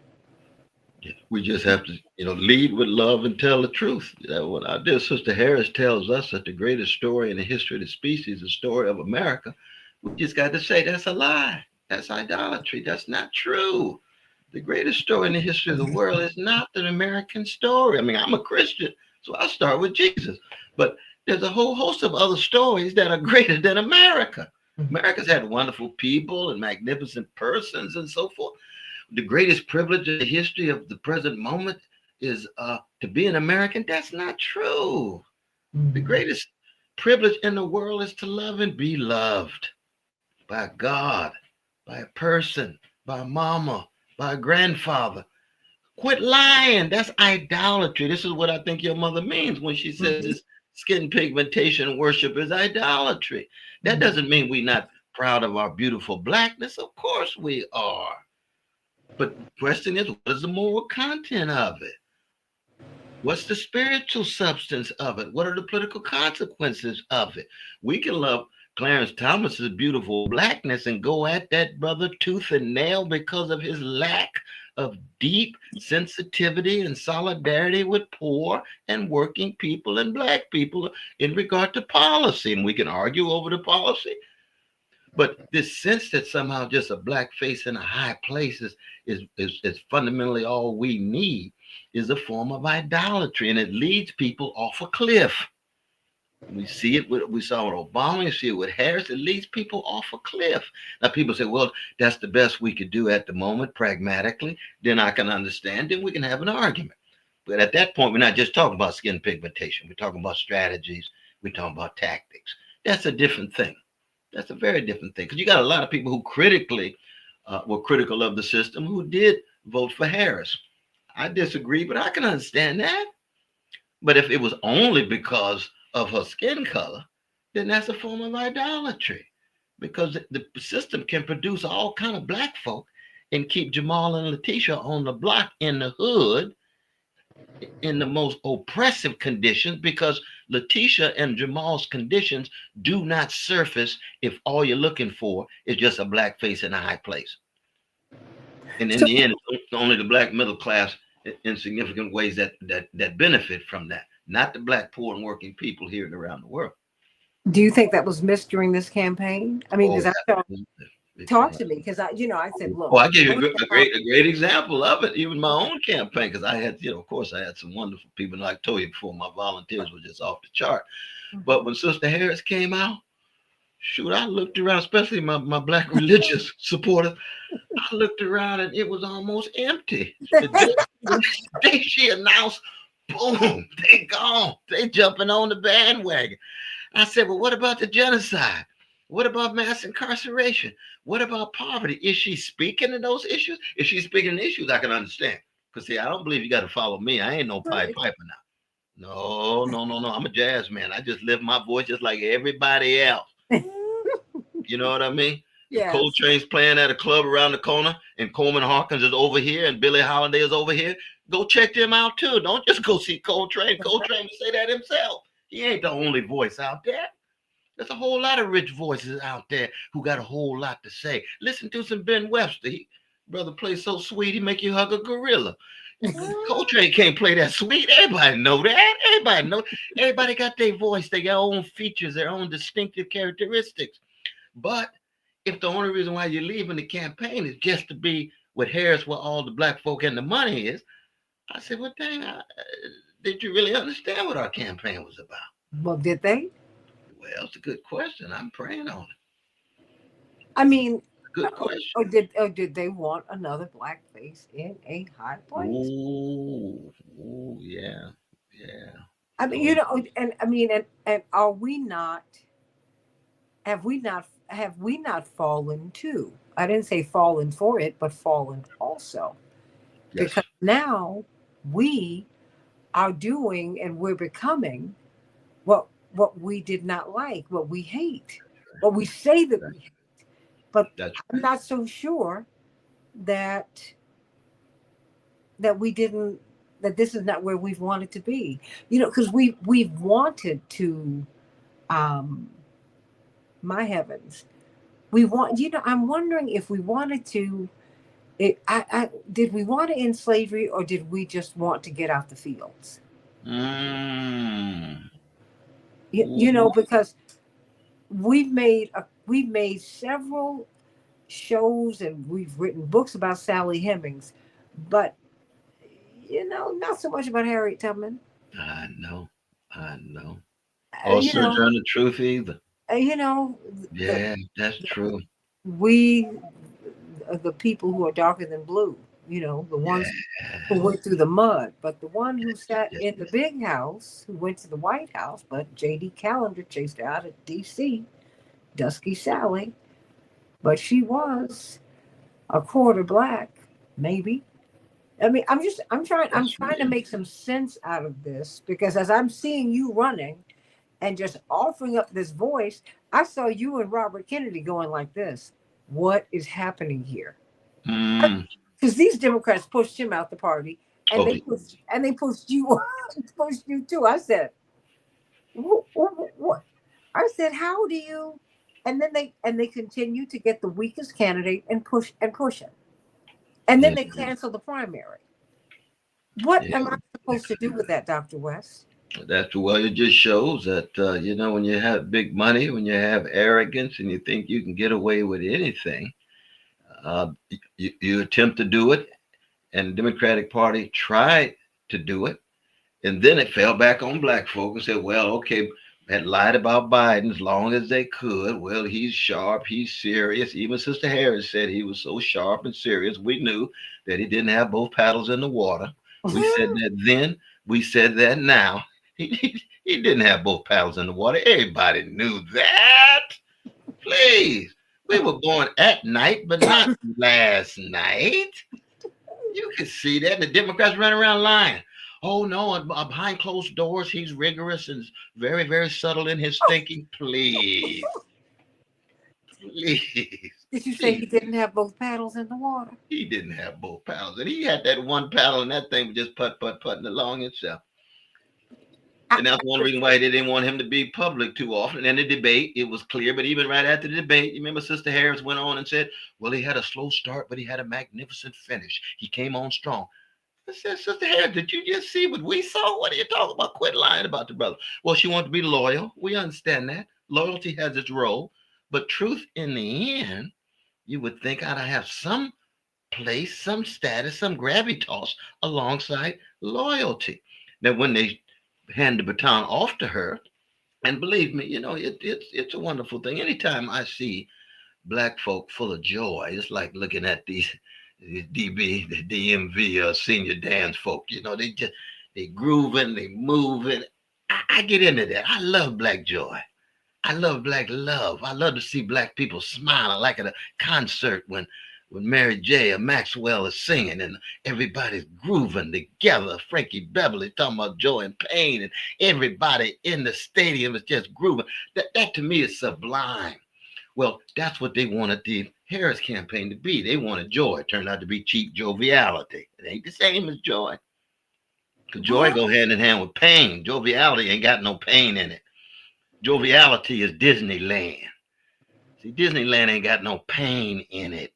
Yeah, we just have to, lead with love and tell the truth. What our dear sister Harris tells us that the greatest story in the history of the species is the story of America. We just got to say that's a lie. That's idolatry. That's not true. The greatest story in the history of the world is not the American story. I mean, I'm a Christian, so I start with Jesus. But there's a whole host of other stories that are greater than America. America's had wonderful people and magnificent persons and so forth. The greatest privilege in the history of the present moment is to be an American. That's not true. The Mhm. greatest privilege in the world is to love and be loved by God, by a person, by a mama, by a grandfather. Quit lying. That's idolatry. This is what I think your mother means when she says Mhm. it's skin pigmentation worship is idolatry. That Mhm. doesn't mean we're not proud of our beautiful blackness. Of course we are. But the question is, what is the moral content of it? What's the spiritual substance of it? What are the political consequences of it? We can love Clarence Thomas's beautiful blackness and go at that brother tooth and nail because of his lack of deep sensitivity and solidarity with poor and working people and black people in regard to policy. And we can argue over the policy, but this sense that somehow just a black face in a high place is fundamentally all we need is a form of idolatry, and it leads people off a cliff. We see it with, we saw with Obama, you see it with Harris, it leads people off a cliff. Now people say, well, that's the best we could do at the moment, pragmatically. Then I can understand, then we can have an argument. But at that point, we're not just talking about skin pigmentation. We're talking about strategies. We're talking about tactics. That's a different thing. That's a very different thing because you got a lot of people who critically were critical of the system who did vote for Harris. I disagree, but I can understand that. But if it was only because of her skin color, then that's a form of idolatry because the system can produce all kind of black folk and keep Jamal and Letitia on the block in the hood in the most oppressive conditions because Letitia and Jamal's conditions do not surface if all you're looking for is just a black face in a high place. And in So, the end, it's only the black middle class in significant ways that benefit from that, not the black poor and working people here and around the world. do you think that was missed during this campaign? I mean, Oh, because I thought, absolutely. Big talk time. to me, because I said, Oh, look, I gave you I went a down. great example of it. Even my own campaign, because I had, of course, I had some wonderful people. And like I told you before, my volunteers were just off the chart. But when Sister Harris came out, shoot, I looked around, especially my black religious supporters. I looked around and it was almost empty. The day she announced, boom, they gone. They jumping on the bandwagon. I said, well, what about the genocide? What about mass incarceration? What about poverty? Is she speaking to those issues? If she's speaking to issues, I can understand. Because, see, I don't believe you got to follow me. I ain't no Pied Right. Piper now. No, no, no, no. I'm a jazz man. I just lift my voice just like everybody else. You know what I mean? If Yes. Coltrane's playing at a club around the corner and Coleman Hawkins is over here and Billie Holiday is over here, go check them out too. Don't just go see Coltrane. Coltrane would say that himself. He ain't the only voice out there. There's a whole lot of rich voices out there who got a whole lot to say. Listen to some Ben Webster. Brother plays so sweet, he make you hug a gorilla. Coltrane can't play that sweet. Everybody know that. Everybody know. Everybody got their voice, their own features, their own distinctive characteristics. But if the only reason why you're leaving the campaign is just to be with Harris, where all the black folk and the money is, I said, well, dang, did you really understand what our campaign was about? Well, did they? Well, it's a good question. I'm praying on it. I mean, Good question. or did they want another black face in a high place? Ooh, ooh, yeah, yeah. I mean, Oh, and I mean, and are we not? Have we not fallen too? I didn't say fallen for it, but fallen also yes, because now we are doing and we're becoming what we did not like, what we hate, what we say that we hate. But that's I'm not so sure that that we didn't that this is not where we've wanted to be. Because we've wanted to um my heavens. We want I'm wondering if we wanted to I did we want to end slavery or did we just want to get out the fields? mm, You know, ooh, because we've made several shows and we've written books about Sally Hemings, but not so much about Harriet Tubman. I know, I know. Uh, Or you know, Sojourner Truth either. uh, you know, the, Yeah, that's true. we the people who are darker than blue. The ones who Yeah, went through the mud, but the one who sat yes, in the big house, who went to the White House, but J.D. Callender chased her out of D.C. Dusky Sally, but she was a quarter black, maybe. I mean, I'm trying yes, to make some sense out of this because as I'm seeing you running, and just offering up this voice. I saw you and Robert Kennedy going like this. What is happening here? Mm. Because these Democrats pushed him out the party, and Oh, they pushed you pushed you too. I said, what? I said, how do you? And they continue to get the weakest candidate and push him, and then yeah, they cancel the primary. What yeah. am I supposed to do with that, Dr. West? That's well. It just shows that when you have big money, when you have arrogance, and you think you can get away with anything, you attempt to do it, and the Democratic Party tried to do it, and then it fell back on black folk and said, well, okay, had lied about Biden as long as they could. Well, he's sharp, he's serious. Even Sister Harris said he was so sharp and serious. We knew that he didn't have both paddles in the water. We said that then, we said that now. He didn't have both paddles in the water. Everybody knew that. Please. We were going at night, but not last night. You can see that. The Democrats run around lying. Oh no, behind closed doors, he's rigorous and very, very subtle in his thinking. Please, please, Did you say he please. didn't have both paddles in the water? He didn't have both paddles, and he had that one paddle, and that thing was just putting along itself. I, And that's one reason why they didn't want him to be public too often. And the debate, it was clear. But even right after the debate, you remember Sister Harris went on and said, well, he had a slow start, but he had a magnificent finish. He came on strong. I said, Sister Harris, did you just see what we saw? What are you talking about? Quit lying about the brother. Well, she wanted to be loyal. We understand that. Loyalty has its role. But truth in the end, you would think I'd have some place, some status, some gravitas alongside loyalty. Now, when they hand the baton off to her, and believe me, it's a wonderful thing. Anytime I see black folk full of joy, it's like looking at these DB, the DMV senior dance folk. They grooving, they moving. I get into that. I love black joy. I love black love. I love to see black people smiling, like at a concert when Mary J. or Maxwell is singing and everybody's grooving together. Frankie Beverly talking about joy and pain, and everybody in the stadium is just grooving. That to me is sublime. Well, that's what they wanted the Harris campaign to be. They wanted joy. It turned out to be cheap joviality. It ain't the same as joy. Because joy what? go hand in hand with pain. Joviality ain't got no pain in it. Joviality is Disneyland. See, Disneyland ain't got no pain in it.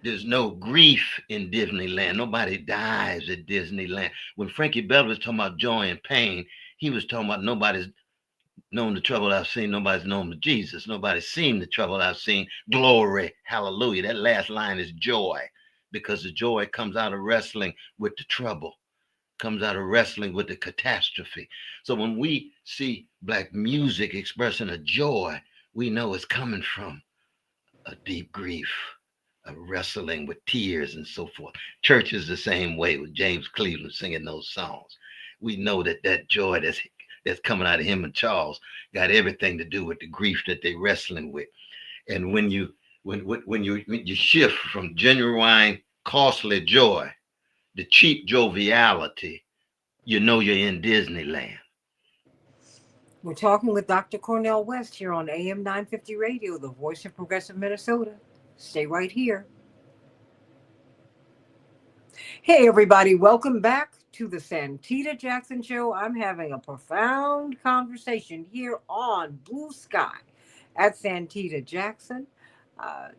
There's no grief in Disneyland. Nobody dies at Disneyland. When Frankie Beverly was talking about joy and pain, he was talking about nobody's known the trouble I've seen. Nobody's known the Jesus. Nobody's seen the trouble I've seen. Glory, hallelujah. That last line is joy, because the joy comes out of wrestling with the trouble, comes out of wrestling with the catastrophe. So when we see black music expressing a joy, we know it's coming from a deep grief, a wrestling with tears and so forth. Church is the same way with James Cleveland singing those songs. We know that joy that's coming out of him and Charles got everything to do with the grief that they're wrestling with. And when you shift from genuine costly joy to cheap joviality, you know you're in Disneyland. We're talking with Dr. Cornell West here on AM 950 Radio, the voice of progressive Minnesota. Stay right here. Hey, everybody, welcome back to the Santita Jackson Show. I'm having a profound conversation here on Blue Sky at Santita Jackson. Uh,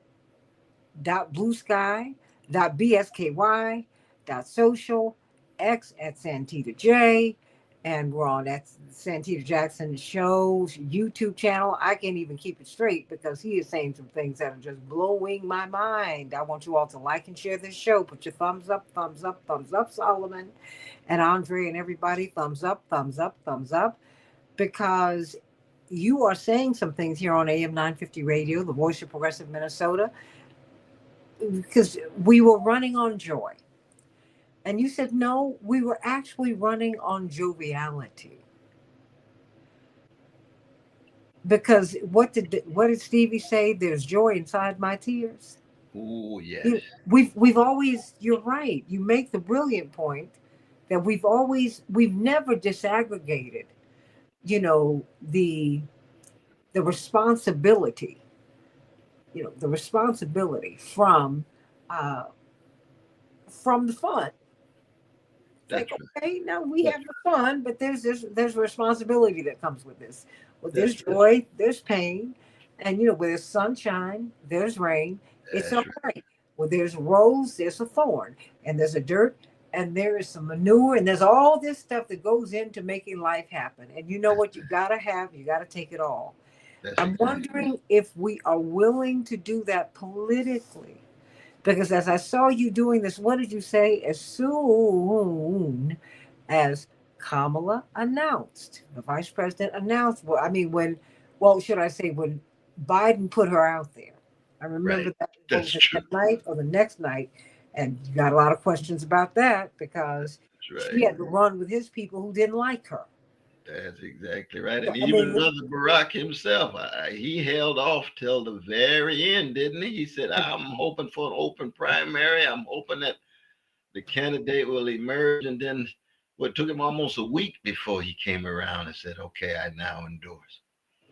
dot blue sky dot bsky dot social, X at Santita J, and we're on that Santita Jackson Show's YouTube channel. I can't even keep it straight because he is saying some things that are just blowing my mind. I want you all to like and share this show. Put your thumbs up, thumbs up, thumbs up, Solomon and Andre and everybody. Thumbs up, thumbs up, thumbs up, because you are saying some things here on AM 950 Radio, the voice of progressive Minnesota, because we were running on joy. And you said, no, we were actually running on joviality. Because what did Stevie say? There's joy inside my tears. Oh yes. We've always, you're right. You make the brilliant point that we've never disaggregated the responsibility, the responsibility uh, from the fun. It's like, That's right. okay, now we That's have the fun, but there's responsibility that comes with this. Well, there's that's right. joy, there's pain, and where there's sunshine, there's rain. It's all That's right. right. Well, there's rose, there's a thorn, and there's a dirt, and there is some manure, and there's all this stuff that goes into making life happen. And you know what? You gotta take it all. That's I'm exactly. wondering if we are willing to do that politically. Because as I saw you doing this, what did you say? As soon as Kamala announced, the vice president announced, well, I mean, should I say, when Biden put her out there? I Right. remember that, what That's was it, true. that night or the next night? And you got a lot of questions about that because That's she right. had to run with his people who didn't like her. That's exactly right. So, And I even mean, Brother Barack himself, he held off till the very end, didn't he? He said, I'm hoping for an open primary. I'm hoping that the candidate will emerge. And then what took him almost a week before he came around and said, okay, I now endorse.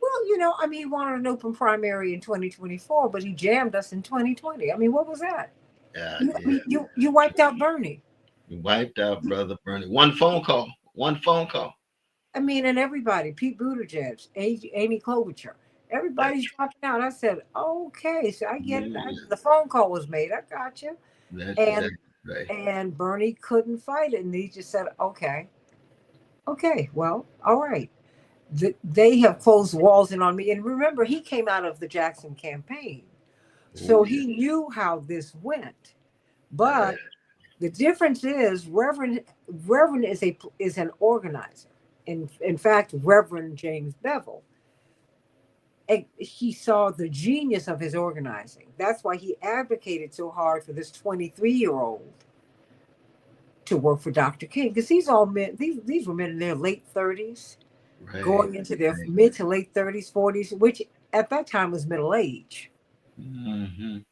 well, I mean, he wanted an open primary in 2024, but he jammed us in 2020. I mean, what was that? Yeah, I yeah. mean, you wiped out Bernie. He wiped out Brother Bernie. One phone call. One phone call. I mean, and everybody, Pete Buttigieg, Amy Klobuchar, That's everybody's dropping out. I said, okay, so I get it. yeah, The phone call was made. I got you. that's And right. Bernie couldn't fight it, and he just said, okay, well, all right. They have closed walls in on me. And remember, he came out of the Jackson campaign, Oh so yeah. he knew how this went. Uh, But the difference is Reverend is an organizer. In fact, Reverend James Bevel, he saw the genius of his organizing. That's why he advocated so hard for this 23-year-old to work for Dr. King, because these all men. These were men in their late 30s, right. going into their Right. mid to late 30s, 40s, which at that time was middle age,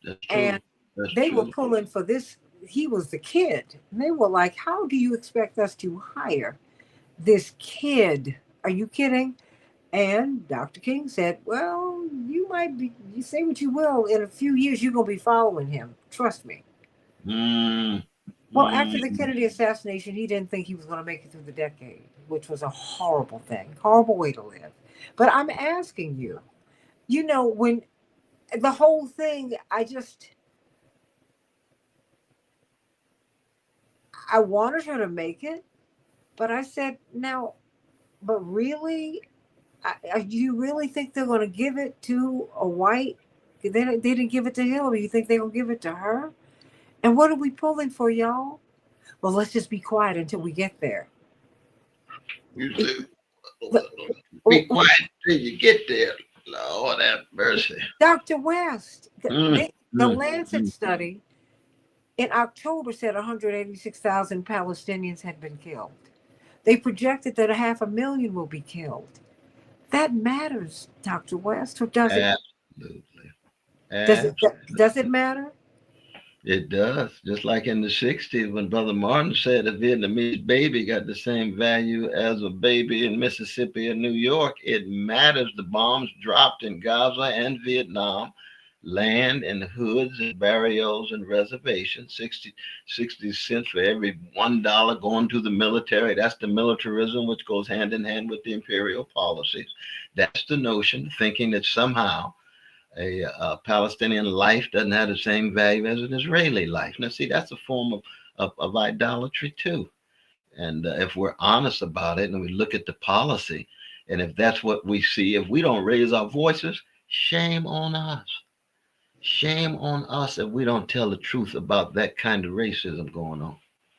That's and true. That's they were true. pulling for this. He was the kid, and they were like, "How do you expect us to hire this kid? Are you kidding?" And Dr. King said, well, you might be, you say what you will. In a few years, you're going to be following him. Trust me. Mm, Well, after the mm. Kennedy assassination, he didn't think he was going to make it through the decade, which was a horrible thing, horrible way to live. But I'm asking you, when the whole thing, I wanted her to make it, but I said, now, but really, do you really think they're going to give it to a white? They didn't give it to Hillary. You think they're going to give it to her? And what are we pulling for, y'all? Well, let's just be quiet until we get there. You say, But- be oh, quiet till you get there. Lord have mercy. Dr. West, Mm, the mm, Lancet mm. study in October said 186,000 Palestinians had been killed. They projected that 500,000 will be killed. That matters, Dr. West, or does it? Absolutely. Does it? Does it Absolutely. matter? It does. Just like in the 60s when Brother Martin said a Vietnamese baby got the same value as a baby in Mississippi or New York. It matters. The bombs dropped in Gaza and Vietnam, land and hoods and barrios and reservations, 60 cents for every $1 going to the military. That's the militarism which goes hand in hand with the imperial policies. That's the notion, thinking that somehow a Palestinian life doesn't have the same value as an Israeli life. Now, see, that's a form of idolatry too. And if we're honest about it and we look at the policy, and if that's what we see, if we don't raise our voices, shame on us. Shame on us if we don't tell the truth about that kind of racism going on.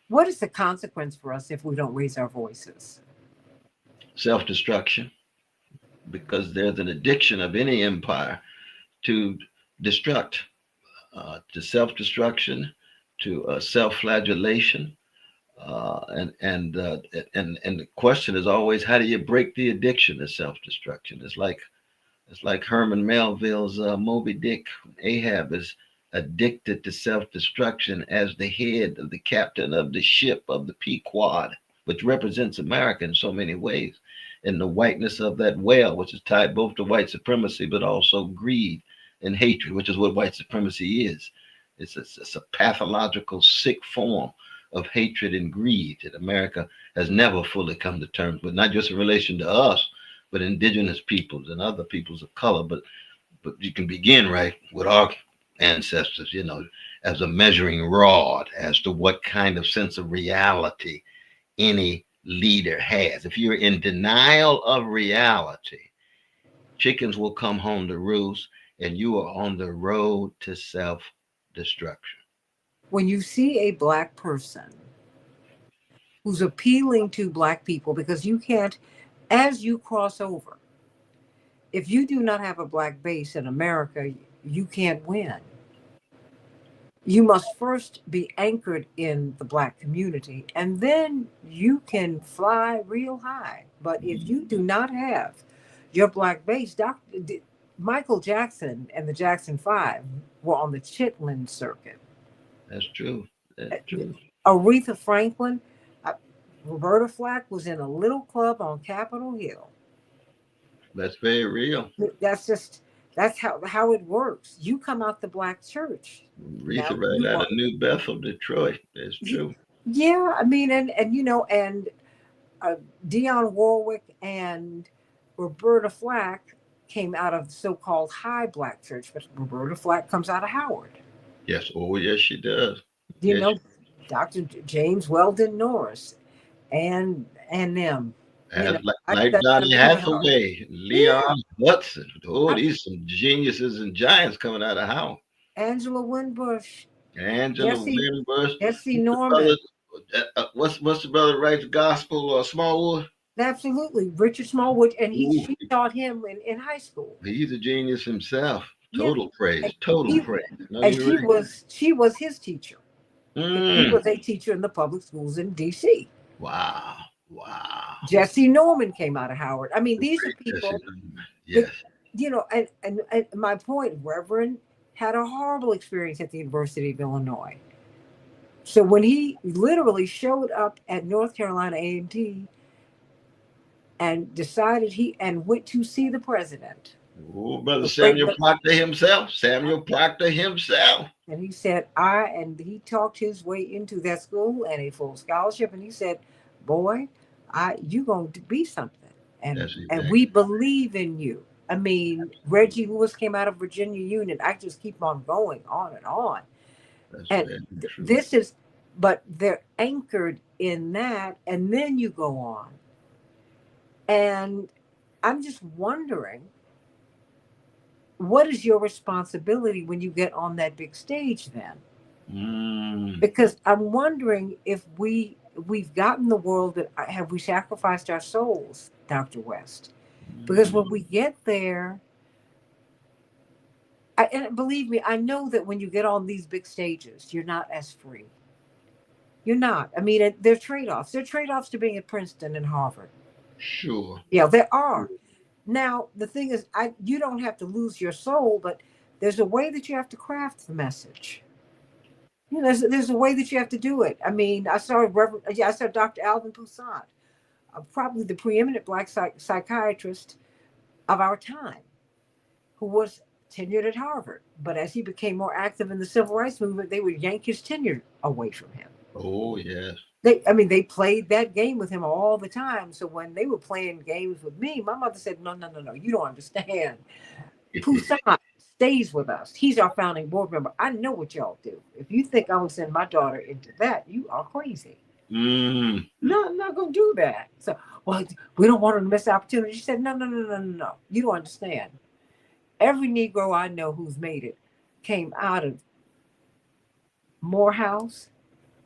What is the consequence for us if we don't raise our voices? Self destruction, because there's an addiction of any empire to destruct, to self destruction, to self flagellation. And the question is always, how do you break the addiction to self destruction? It's like Herman Melville's Moby Dick. Ahab is addicted to self destruction as the head of the captain of the ship of the Pequod, which represents America in so many ways. and the whiteness of that whale, which is tied both to white supremacy, but also greed and hatred, which is what white supremacy is. It's a pathological, sick form of hatred and greed that America has never fully come to terms with, not just in relation to us, but indigenous peoples and other peoples of color. But you can begin right with our ancestors, as a measuring rod as to what kind of sense of reality any leader has. If you're in denial of reality, chickens will come home to roost, and you are on the road to self destruction. When you see a black person who's appealing to black people, because you can't, as you cross over, if you do not have a black base in America, you can't win. You must first be anchored in the black community, and then you can fly real high. But if you do not have your black base, Michael Jackson and the Jackson Five were on the Chitlin circuit. That's true. That's true. Aretha Franklin, uh, Roberta Flack was in a little club on Capitol Hill. That's very real. That's just that's how it works. You come out the black church. Aretha Now right you out are, of New Bethel, Detroit. That's true. yeah. I mean, and and uh, Dionne Warwick and Roberta Flack came out of the so-called high black church, but Roberta Flack comes out of Howard. Yes. Oh, yes, she does. You Yes. know, Dr. James Weldon Norris and them. You know, I Like studied Donny under them at Howard. Hathaway, Yeah, Leon Hudson. Oh, I, these some geniuses and giants coming out of Howard. Angela Winbush, Angela Jesse Winbush. Jesse What's the brother? Norman. What's the brother writes gospel or Smallwood? Absolutely, Richard Smallwood, and Ooh, she taught him in high school. he's a genius himself. Yeah, Total and praise. Total he praise. No, and you're right. she was his teacher. He Mm. was a teacher in the public schools in D.C. Wow. Wow. Jesse Norman came out of Howard. I mean, The these are great Jesse people Norman. that, Yes. and my point, Reverend had a horrible experience at the University of Illinois. So when he literally showed up at North Carolina A&T and decided he went to see the president, Oh, brother the great, Samuel Proctor himself. Samuel Proctor himself. and he said, and he talked his way into that school and a full scholarship. And he said, boy, you going to be something. That's And we exactly. believe in you. I mean, Reggie Lewis came out of Virginia Union. I just keep on going on and on. That's And very true. this is, but they're anchored in that. And then you go on. And I'm just wondering, what is your responsibility when you get on that big stage then? Mm. Because I'm wondering if we've gotten the world that have we sacrificed our souls, Dr. West? Because Mm. when we get there, and believe me, I know that when you get on these big stages, you're not as free. You're not. I mean, there are trade-offs. There are trade-offs to being at Princeton and Harvard. Sure. Yeah, there are. Now, the thing is, you don't have to lose your soul, but there's a way that you have to craft the message. You know, there's a way that you have to do it. I mean, I saw Dr. Alvin Toussaint, probably the preeminent black psychiatrist of our time, who was tenured at Harvard. But as he became more active in the civil rights movement, they would yank his tenure away from him. Oh, yes. They played that game with him all the time. So when they were playing games with me, my mother said, "No, no, no, no, you don't understand. Toussaint stays with us. He's our founding board member. I know what y'all do. If you think I'm gonna send my daughter into that, you are crazy. Mm. No, I'm not gonna do that." So, well, we don't want her to miss the opportunity. She said, "No, no, no, no, no, no. You don't understand. Every Negro I know who's made it came out of Morehouse,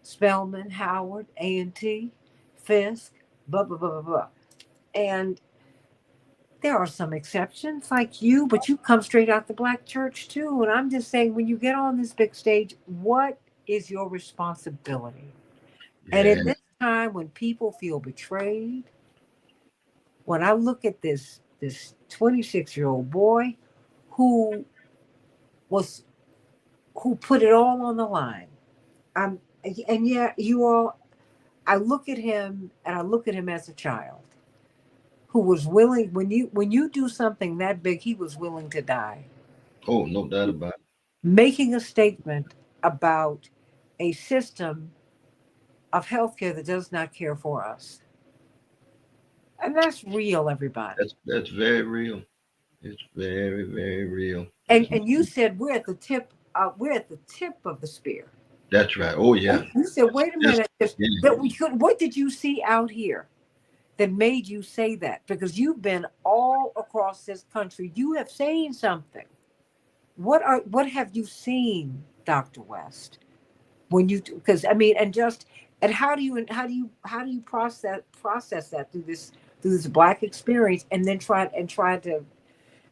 Spelman, Howard, A&T, Fisk, blah blah blah blah blah. And there are some exceptions like you, but you come straight out the black church too. And I'm just saying, when you get on this big stage, what is your responsibility? And Yeah. in this time when people feel betrayed, when I look at this 26-year-old boy who was who put it all on the line. I'm and yeah, you all I look at him and I look at him as a child who was willing, when you do something that big, he was willing to die, Oh, no doubt about it. making a statement about a system of healthcare that does not care for us. And that's real, everybody. That's very real. It's very, very real. And you said we're at the tip of the spear. That's right. Oh yeah. You said, wait a Just minute, that we could, what did you see out here that made you say that? Because you've been all across this country. You have seen something. What have you seen, Dr. West? When you, because I mean, and how do you process that through this black experience, and then try to,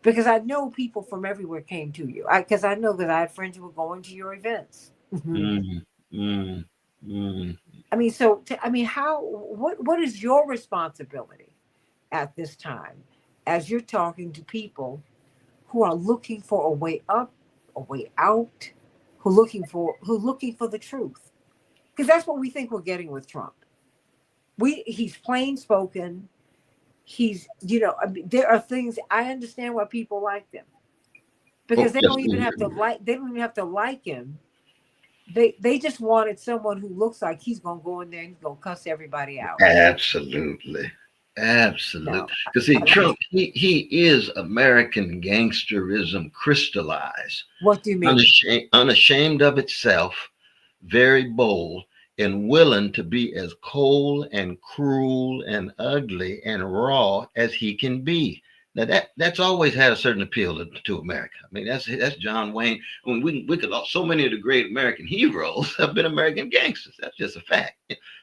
because I know people from everywhere came to you. Because I know that I had friends who were going to your events. Mhm. mm, mm, mm. I mean, so I mean, what is your responsibility at this time as you're talking to people who are looking for a way up, a way out, who looking for the truth? Because that's what we think we're getting with Trump. He's plain spoken. I mean, there are things I understand why people like them, Oh because they yes. don't even have to like they don't even have to like him. They just wanted someone who looks like he's gonna go in there and he's gonna cuss everybody out. Absolutely. Absolutely. No, Because see, Trump, he is American gangsterism crystallized, what do you mean? unashamed of itself, very bold, and willing to be as cold and cruel and ugly and raw as he can be. Now that's always had a certain appeal to America. I mean, that's John Wayne. I mean, we could, so many of the great American heroes have been American gangsters. That's just a fact.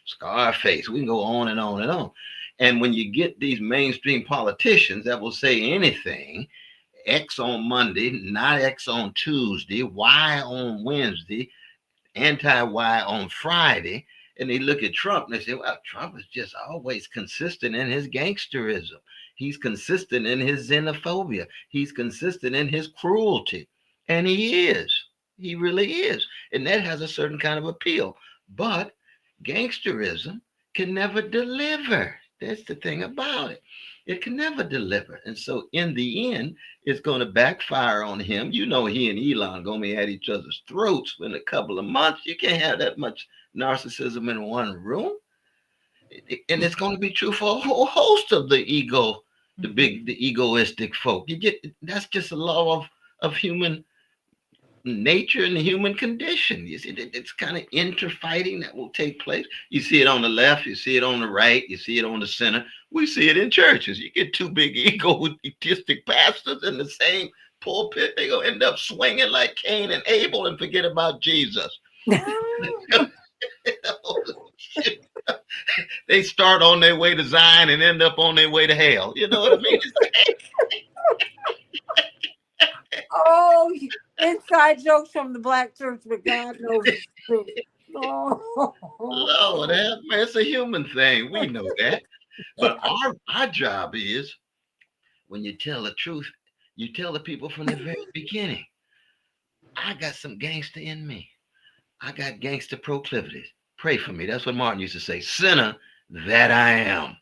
Scarface. We can go on and on and on. And when you get these mainstream politicians that will say anything, X on Monday, not X on Tuesday, Y on Wednesday, anti-Y on Friday, and they look at Trump and they say, well, Trump is just always consistent in his gangsterism. He's consistent in his xenophobia. He's consistent in his cruelty. And he is. He really is. And that has a certain kind of appeal. But gangsterism can never deliver. That's the thing about it. It can never deliver. And so in the end, it's going to backfire on him. You know, he and Elon going to be at each other's throats in a couple of months. You can't have that much narcissism in one room. And it's going to be true for a whole host of the egoistic folk. You get, that's just a law of human nature and the human condition. You see, it's kind of interfighting that will take place. You see it on the left, you see it on the right, you see it on the center. We see it in churches. You get two big egoistic pastors in the same pulpit, they gonna end up swinging like Cain and Abel and forget about Jesus. They start on their way to Zion and end up on their way to hell. You know what I mean? Oh, inside jokes from the black church, but God knows it's true. Lord, Oh. it's a human thing. We know that. But our job is, when you tell the truth, you tell the people from the very beginning, I got some gangster in me. I got gangster proclivities. Pray for me. That's what Martin used to say. Sinner that I am.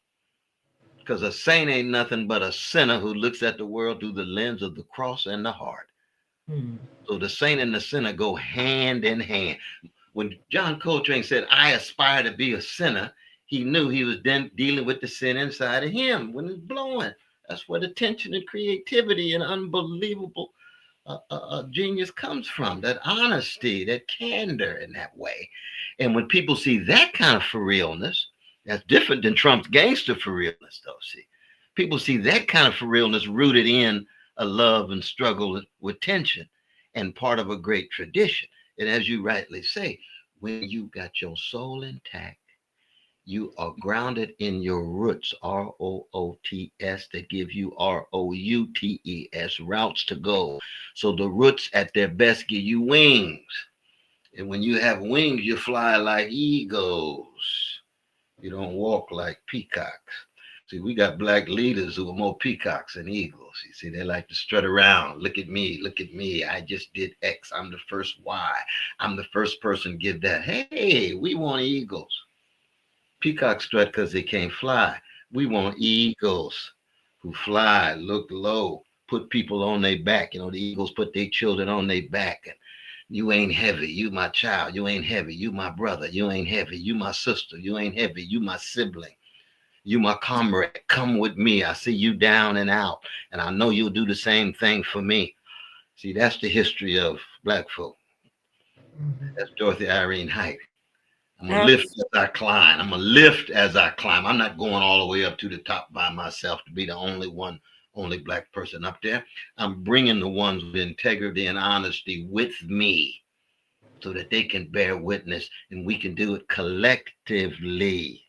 Because a saint ain't nothing but a sinner who looks at the world through the lens of the cross and the heart. Hmm. So the saint and the sinner go hand in hand. When John Coltrane said, I aspire to be a sinner, he knew he was then dealing with the sin inside of him when it's blowing. That's where the tension and creativity and unbelievable genius comes from. That honesty, that candor in that way. And when people see that kind of for realness, that's different than Trump's gangster for realness, though. See, people see that kind of for realness rooted in a love and struggle with tension and part of a great tradition. And as you rightly say, when you got your soul intact, you are grounded in your roots, ROOTS, that give you ROUTES, routes to go. So the roots at their best give you wings. And when you have wings, you fly like eagles. You don't walk like peacocks. See, we got black leaders who are more peacocks than eagles. You see, they like to strut around. Look at me. Look at me. I just did X. I'm the first Y. I'm the first person to give that. Hey, we want eagles. Peacocks strut because they can't fly. We want eagles. who fly, look low, put people on their back. You know, the eagles put their children on their back. And you ain't heavy, you my child. You ain't heavy, you my brother. You ain't heavy, you my sister. You ain't heavy, you my sibling. You my comrade. Come with me. I see you down and out, and I know you'll do the same thing for me. See, that's the history of black folk. Mhm. That's Dorothy Irene Height. I'm gonna lift Abs- as I climb. I'm gonna lift as I climb. I'm not going all the way up to the top by myself to be the only one, only black person up there. I'm bringing the ones with integrity and honesty with me so that they can bear witness and we can do it collectively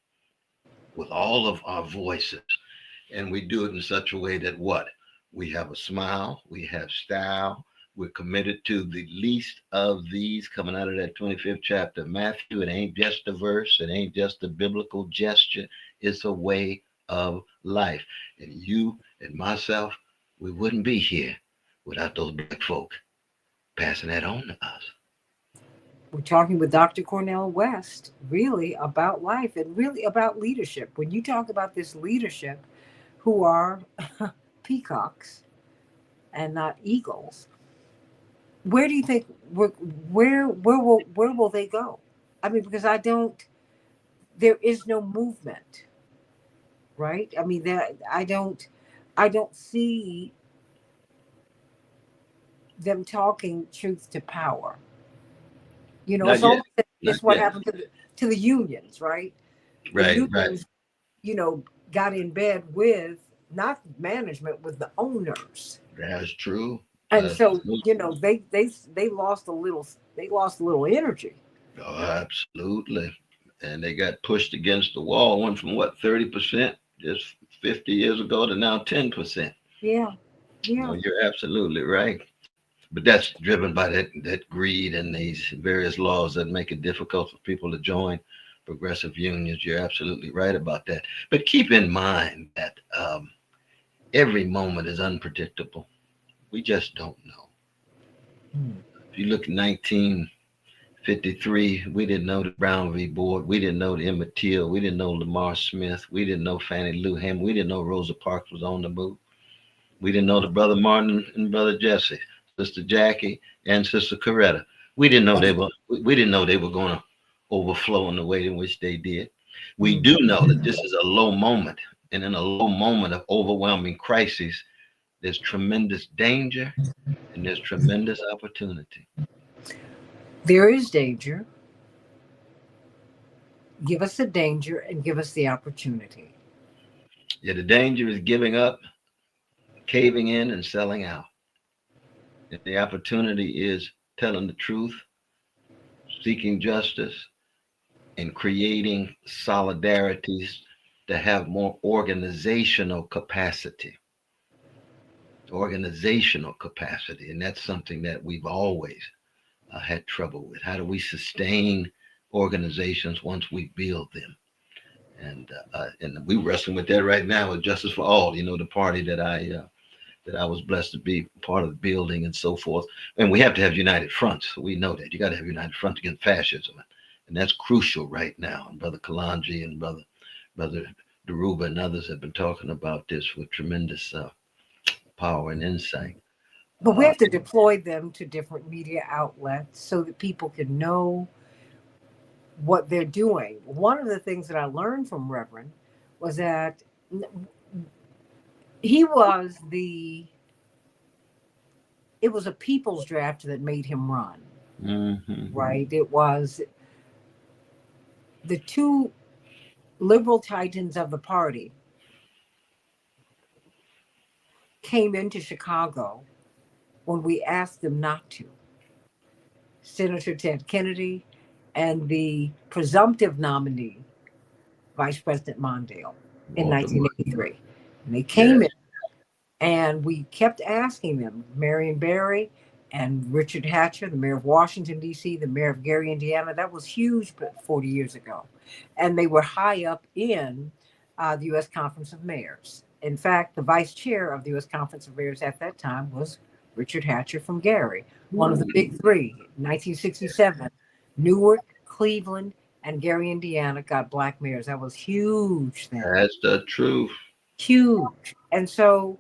with all of our voices. And we do it in such a way that what? We have a smile, we have style, we're committed to the least of these coming out of that 25th chapter of Matthew. It ain't just a verse, it ain't just a biblical gesture, it's a way of life. And you and myself, we wouldn't be here without those black folk passing that on to us. we're talking with Dr. Cornell West really about life and really about leadership. When you talk about this leadership who are peacocks and not eagles, where do you think where will they go? I mean, because I don't. There is no movement, right? I mean, that I don't see them talking truth to power. You know, Not it's yet. almost Not it's what yet. happened to the unions, right? The Right, right. unions, got in bed with not management, with the owners, That's true. and That's so true. they lost a little energy. Oh, absolutely. And they got pushed against the wall, went from what, 30% just 50 years ago to now 10%. Yeah, No, yeah. you're absolutely right. But that's driven by that greed and these various laws that make it difficult for people to join progressive unions. You're absolutely right about that. But keep in mind that every moment is unpredictable. We just don't know. Hmm. If you look at 1953, we didn't know the Brown v. Board. We didn't know the Emmett Till. We didn't know Lamar Smith. We didn't know Fannie Lou Hamer. We didn't know Rosa Parks was on the move. We didn't know the brother Martin and brother Jesse, sister Jackie and sister Coretta. We didn't know they were going to overflow in the way in which they did. We Mhm. do know that this is a low moment, and in a low moment of overwhelming crisis, there's tremendous danger and there's tremendous opportunity. There is danger. Give us the danger and give us the opportunity. Yeah, the danger is giving up, caving in, and selling out. And the opportunity is telling the truth, seeking justice, and creating solidarities to have more organizational capacity. And that's something that we've always had trouble with. How do we sustain organizations once we build them? And we're wrestling with that right now with Justice for All. You know, the party that I was blessed to be part of building and so forth. And we have to have united fronts. We know that you got to have united fronts against fascism, and that's crucial right now. And Brother Kalanji and Brother Deruba and others have been talking about this with tremendous power and insight. But we Uh, have to deploy them to different media outlets so that people can know what they're doing. One of the things that I learned from Reverend was that he was the it was a people's draft that made him run, mhm. right? It was the two liberal titans of the party came into Chicago when we asked them not to. Senator Ted Kennedy and the presumptive nominee, Vice President Mondale, in Walter Martin. 1983. And they came in Yes. and we kept asking them, Marion Barry and Richard Hatcher, the mayor of Washington, D.C., the mayor of Gary, Indiana. That was huge 40 years ago. And they were high up in the U.S. Conference of Mayors. In fact, the vice chair of the U.S. Conference of Mayors at that time was Richard Hatcher from Gary, one of the big three. 1967, Newark, Cleveland, and Gary, Indiana got black mayors. That was huge then. That's the truth. Huge. And so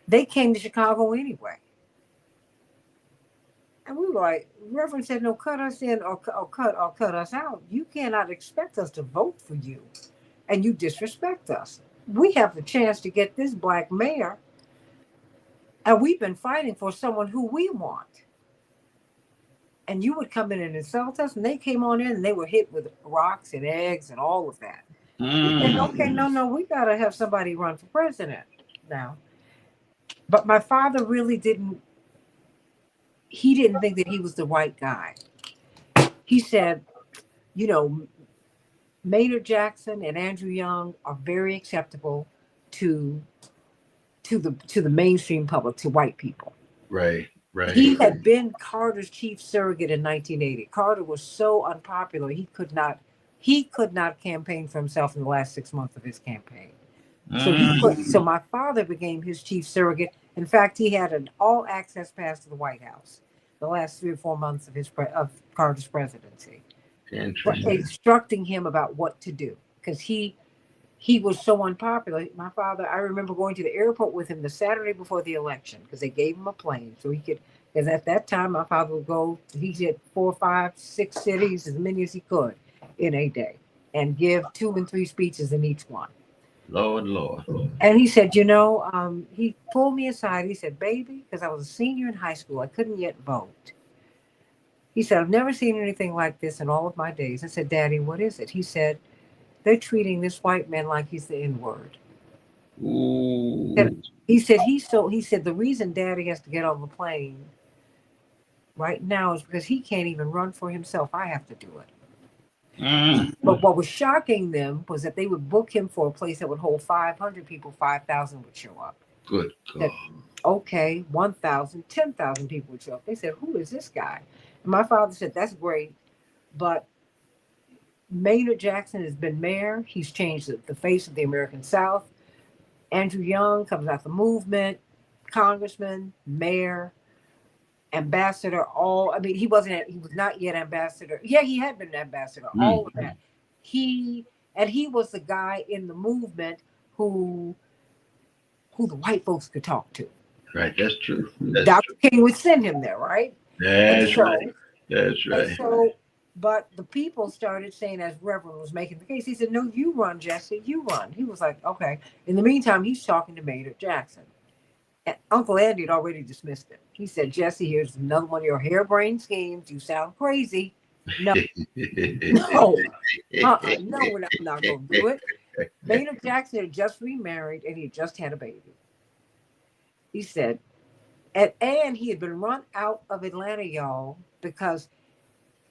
they came to Chicago anyway. And we were like, Reverend said, no, cut us in or cut us out. You cannot expect us to vote for you. And you disrespect us. We have the chance to get this black mayor, and we've been fighting for someone who we want. And you would come in and insult us, and they came on in and they were hit with rocks and eggs and all of that. We said, okay, no, we got to have somebody run for president now. But my father really didn't, he didn't think that he was the right guy. He said, you know, Maynard Jackson and Andrew Young are very acceptable to the mainstream public, to white people. Right, He right. had been Carter's chief surrogate in 1980. Carter was so unpopular he could not campaign for himself in the last 6 months of his campaign. So my father became his chief surrogate. In fact, he had an all access pass to the White House the last 3 or 4 months of Carter's presidency, but Interesting. instructing him about what to do because he was so unpopular. My father, I remember going to the airport with him the Saturday before the election because they gave him a plane so he could. Because at that time, my father would go. He did 4, 5, 6 cities, as many as he could in a day, and give 2 and 3 speeches in each one. Lord, Lord. And he said, he pulled me aside. He said, baby, because I was a senior in high school, I couldn't yet vote. He said, I've never seen anything like this in all of my days. I said, Daddy, what is it? He said, they're treating this white man like he's the N-word. Ooh. He said the reason Daddy has to get on the plane right now is because he can't even run for himself. I have to do it. But what was shocking them was that they would book him for a place that would hold 500 people, 5,000 would show up. Good God. Okay, 1,000, 10,000 people would show up. They said, who is this guy? And my father said, that's great, but Maynard Jackson has been mayor. He's changed the face of the American South. Andrew Young comes out the movement, congressman, mayor, ambassador, he was not yet ambassador. Yeah, he had been an ambassador, all of that. He was the guy in the movement who the white folks could talk to. Right, that's true. Dr. King would send him there, right? That's right. That's And right. so, but the people started saying, as Reverend was making the case, he said, no, you run, Jesse, you run. He was like, okay. In the meantime, he's talking to Maynard Jackson. And Uncle Andy had already dismissed it. He said, Jesse, here's another one of your harebrained schemes. You sound crazy. No, no, no, we're not going to do it. Maynard Jackson had just remarried and he just had a baby. He said, and he had been run out of Atlanta, y'all, because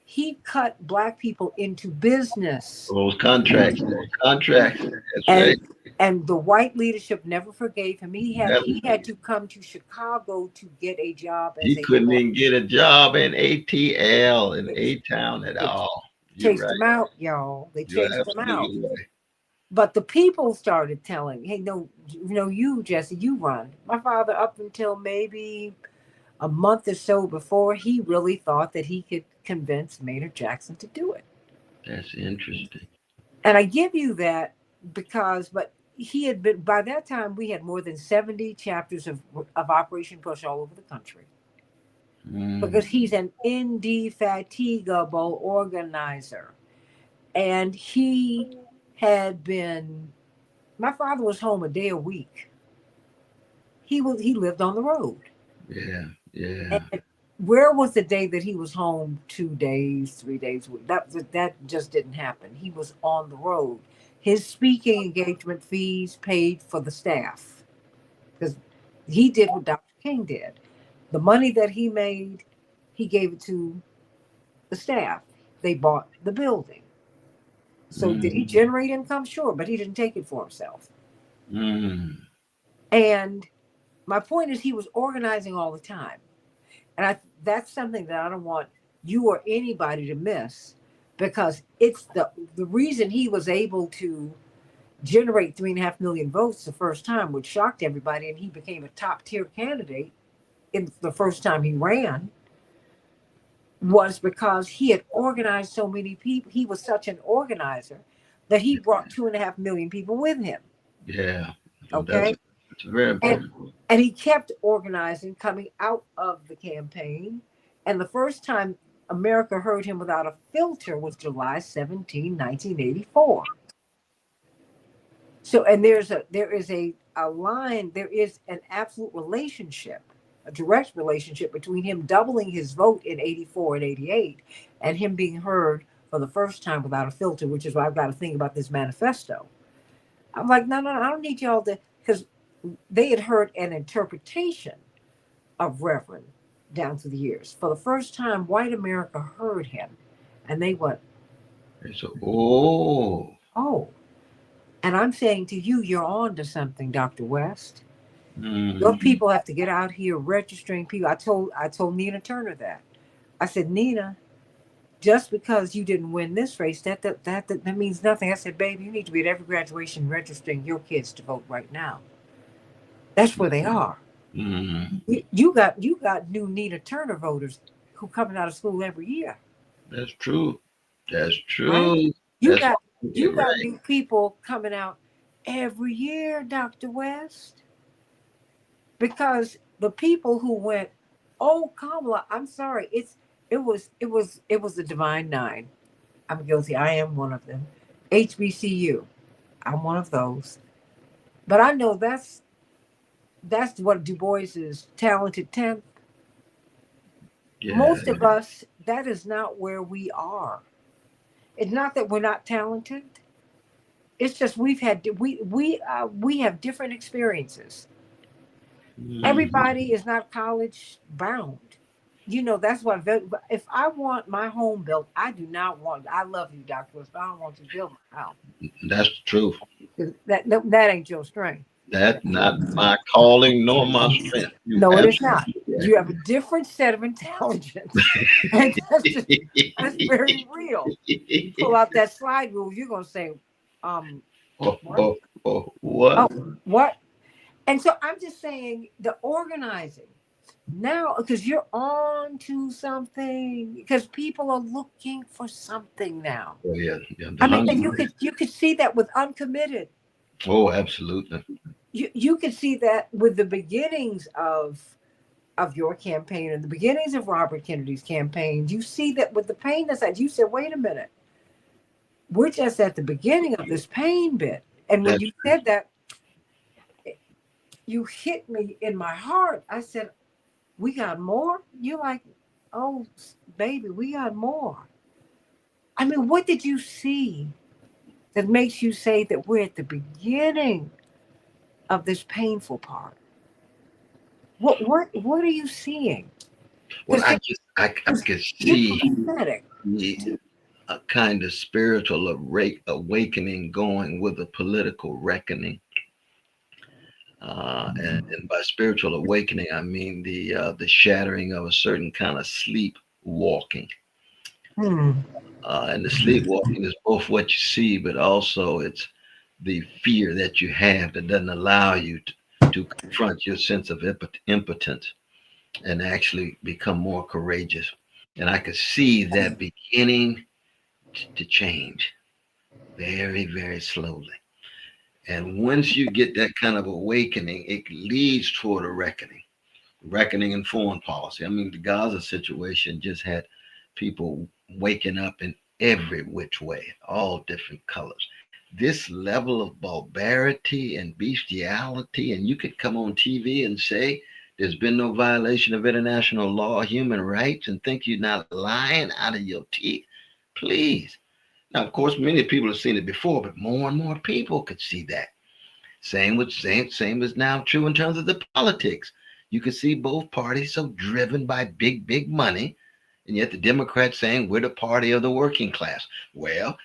he cut black people into business. Those contracts. That's right. And the white leadership never forgave him. He had to come to Chicago to get a job as He a couldn't lawyer. even get a job in ATL in A Town at They all. You're chased right. him out, y'all. They You're chased him out. absolutely right. But the people started telling, hey, no, you, Jesse, you run. My father, up until maybe a month or so before, he really thought that he could convince Maynard Jackson to do it. That's interesting. And I give you that but he had been, by that time, we had more than 70 chapters of Operation Push all over the country. Because he's an indefatigable organizer. And he had been, my father was home a day a week. He lived on the road. Yeah, yeah. And where was the day that he was home 2 days, 3 days a week? That just didn't happen. He was on the road. His speaking engagement fees paid for the staff because he did what Dr. King did. The money that he made, he gave it to the staff. They bought the building. So did he generate income? Sure, but he didn't take it for himself. And my point is he was organizing all the time. And that's something that I don't want you or anybody to miss because it's the reason he was able to generate 3.5 million votes the first time, which shocked everybody. And he became a top tier candidate in the first time he ran, was because he had organized so many people. He was such an organizer that he brought 2.5 million people with him. Yeah. Okay. It's very important. And he kept organizing coming out of the campaign. And the first time America heard him without a filter was July 17, 1984. So, and there is a line, there is an absolute relationship, a direct relationship between him doubling his vote in 84 and 88 and him being heard for the first time without a filter, which is why I've got to think about this manifesto. I'm like, no, I don't need y'all to, because they had heard an interpretation of Reverend down through the years. For the first time, white America heard him, and they went, So, oh, oh. And I'm saying to you, you're on to something, Dr. West. Your mm, people have to get out here registering people. I told Nina Turner that. I said, Nina, just because you didn't win this race, that means nothing. I said, baby, you need to be at every graduation registering your kids to vote right now. That's where they are. mm, You got new Nina Turner voters who coming out of school every year, that's true. That's right? true. You That's got absolutely you got right. new people coming out every year, Dr. West, because the people who went, oh Kamala, I'm sorry, it was the Divine Nine. I'm guilty. I am one of them. HBCU. I'm one of those. But I know that's what Du Bois's talented tenth. Yeah. Most of us, that is not where we are. It's not that we're not talented. It's just we have different experiences. Mm, Everybody is not college bound. That's why if I want my home built, I do not want. I love you, Doctor West, but I don't want you to build my house. that's the truth. 'Cause that ain't your strength. That's not my calling nor my strength. You No, it is not. absolutely You have a different set of intelligence, and that's very real. You pull right. out that slide rule, you're gonna say, um, Oh, what? oh, oh, what? Oh, what? And so I'm just saying the organizing now because you're on to something because people are looking for something now. Oh, yeah, yeah, the I mean, hunger. and you could see that with uncommitted. Oh, absolutely. You could see that with the beginnings of your campaign and the beginnings of Robert Kennedy's campaign. You see that with the pain that's that you said, wait a minute, we're just at the beginning of this pain bit. And when That's you said that, you hit me in my heart. I said, we got more? You're like, oh, baby, we got more. I mean, what did you see that makes you say that we're at the beginning of this painful part? What are you seeing? well. Because I could you're see prophetic. the a kind of spiritual awakening going with a political reckoning. And by spiritual awakening, I mean the shattering of a certain kind of sleepwalking. Hmm. And the sleepwalking is both what you see, but also it's the fear that you have that doesn't allow you to confront your sense of impotence and actually become more courageous. And I could see that beginning to change very, very slowly. And once you get that kind of awakening, it leads toward a reckoning in foreign policy. I mean, the Gaza situation just had people waking up in every which way, all different colors. This level of barbarity and bestiality, and you could come on TV and say there's been no violation of international law, human rights, and think you're not lying out of your teeth. Please. Now, of course, many people have seen it before, but more and more people could see that. Same is now true in terms of the politics. You can see both parties so driven by big money, and yet the Democrats saying we're the party of the working class. Well,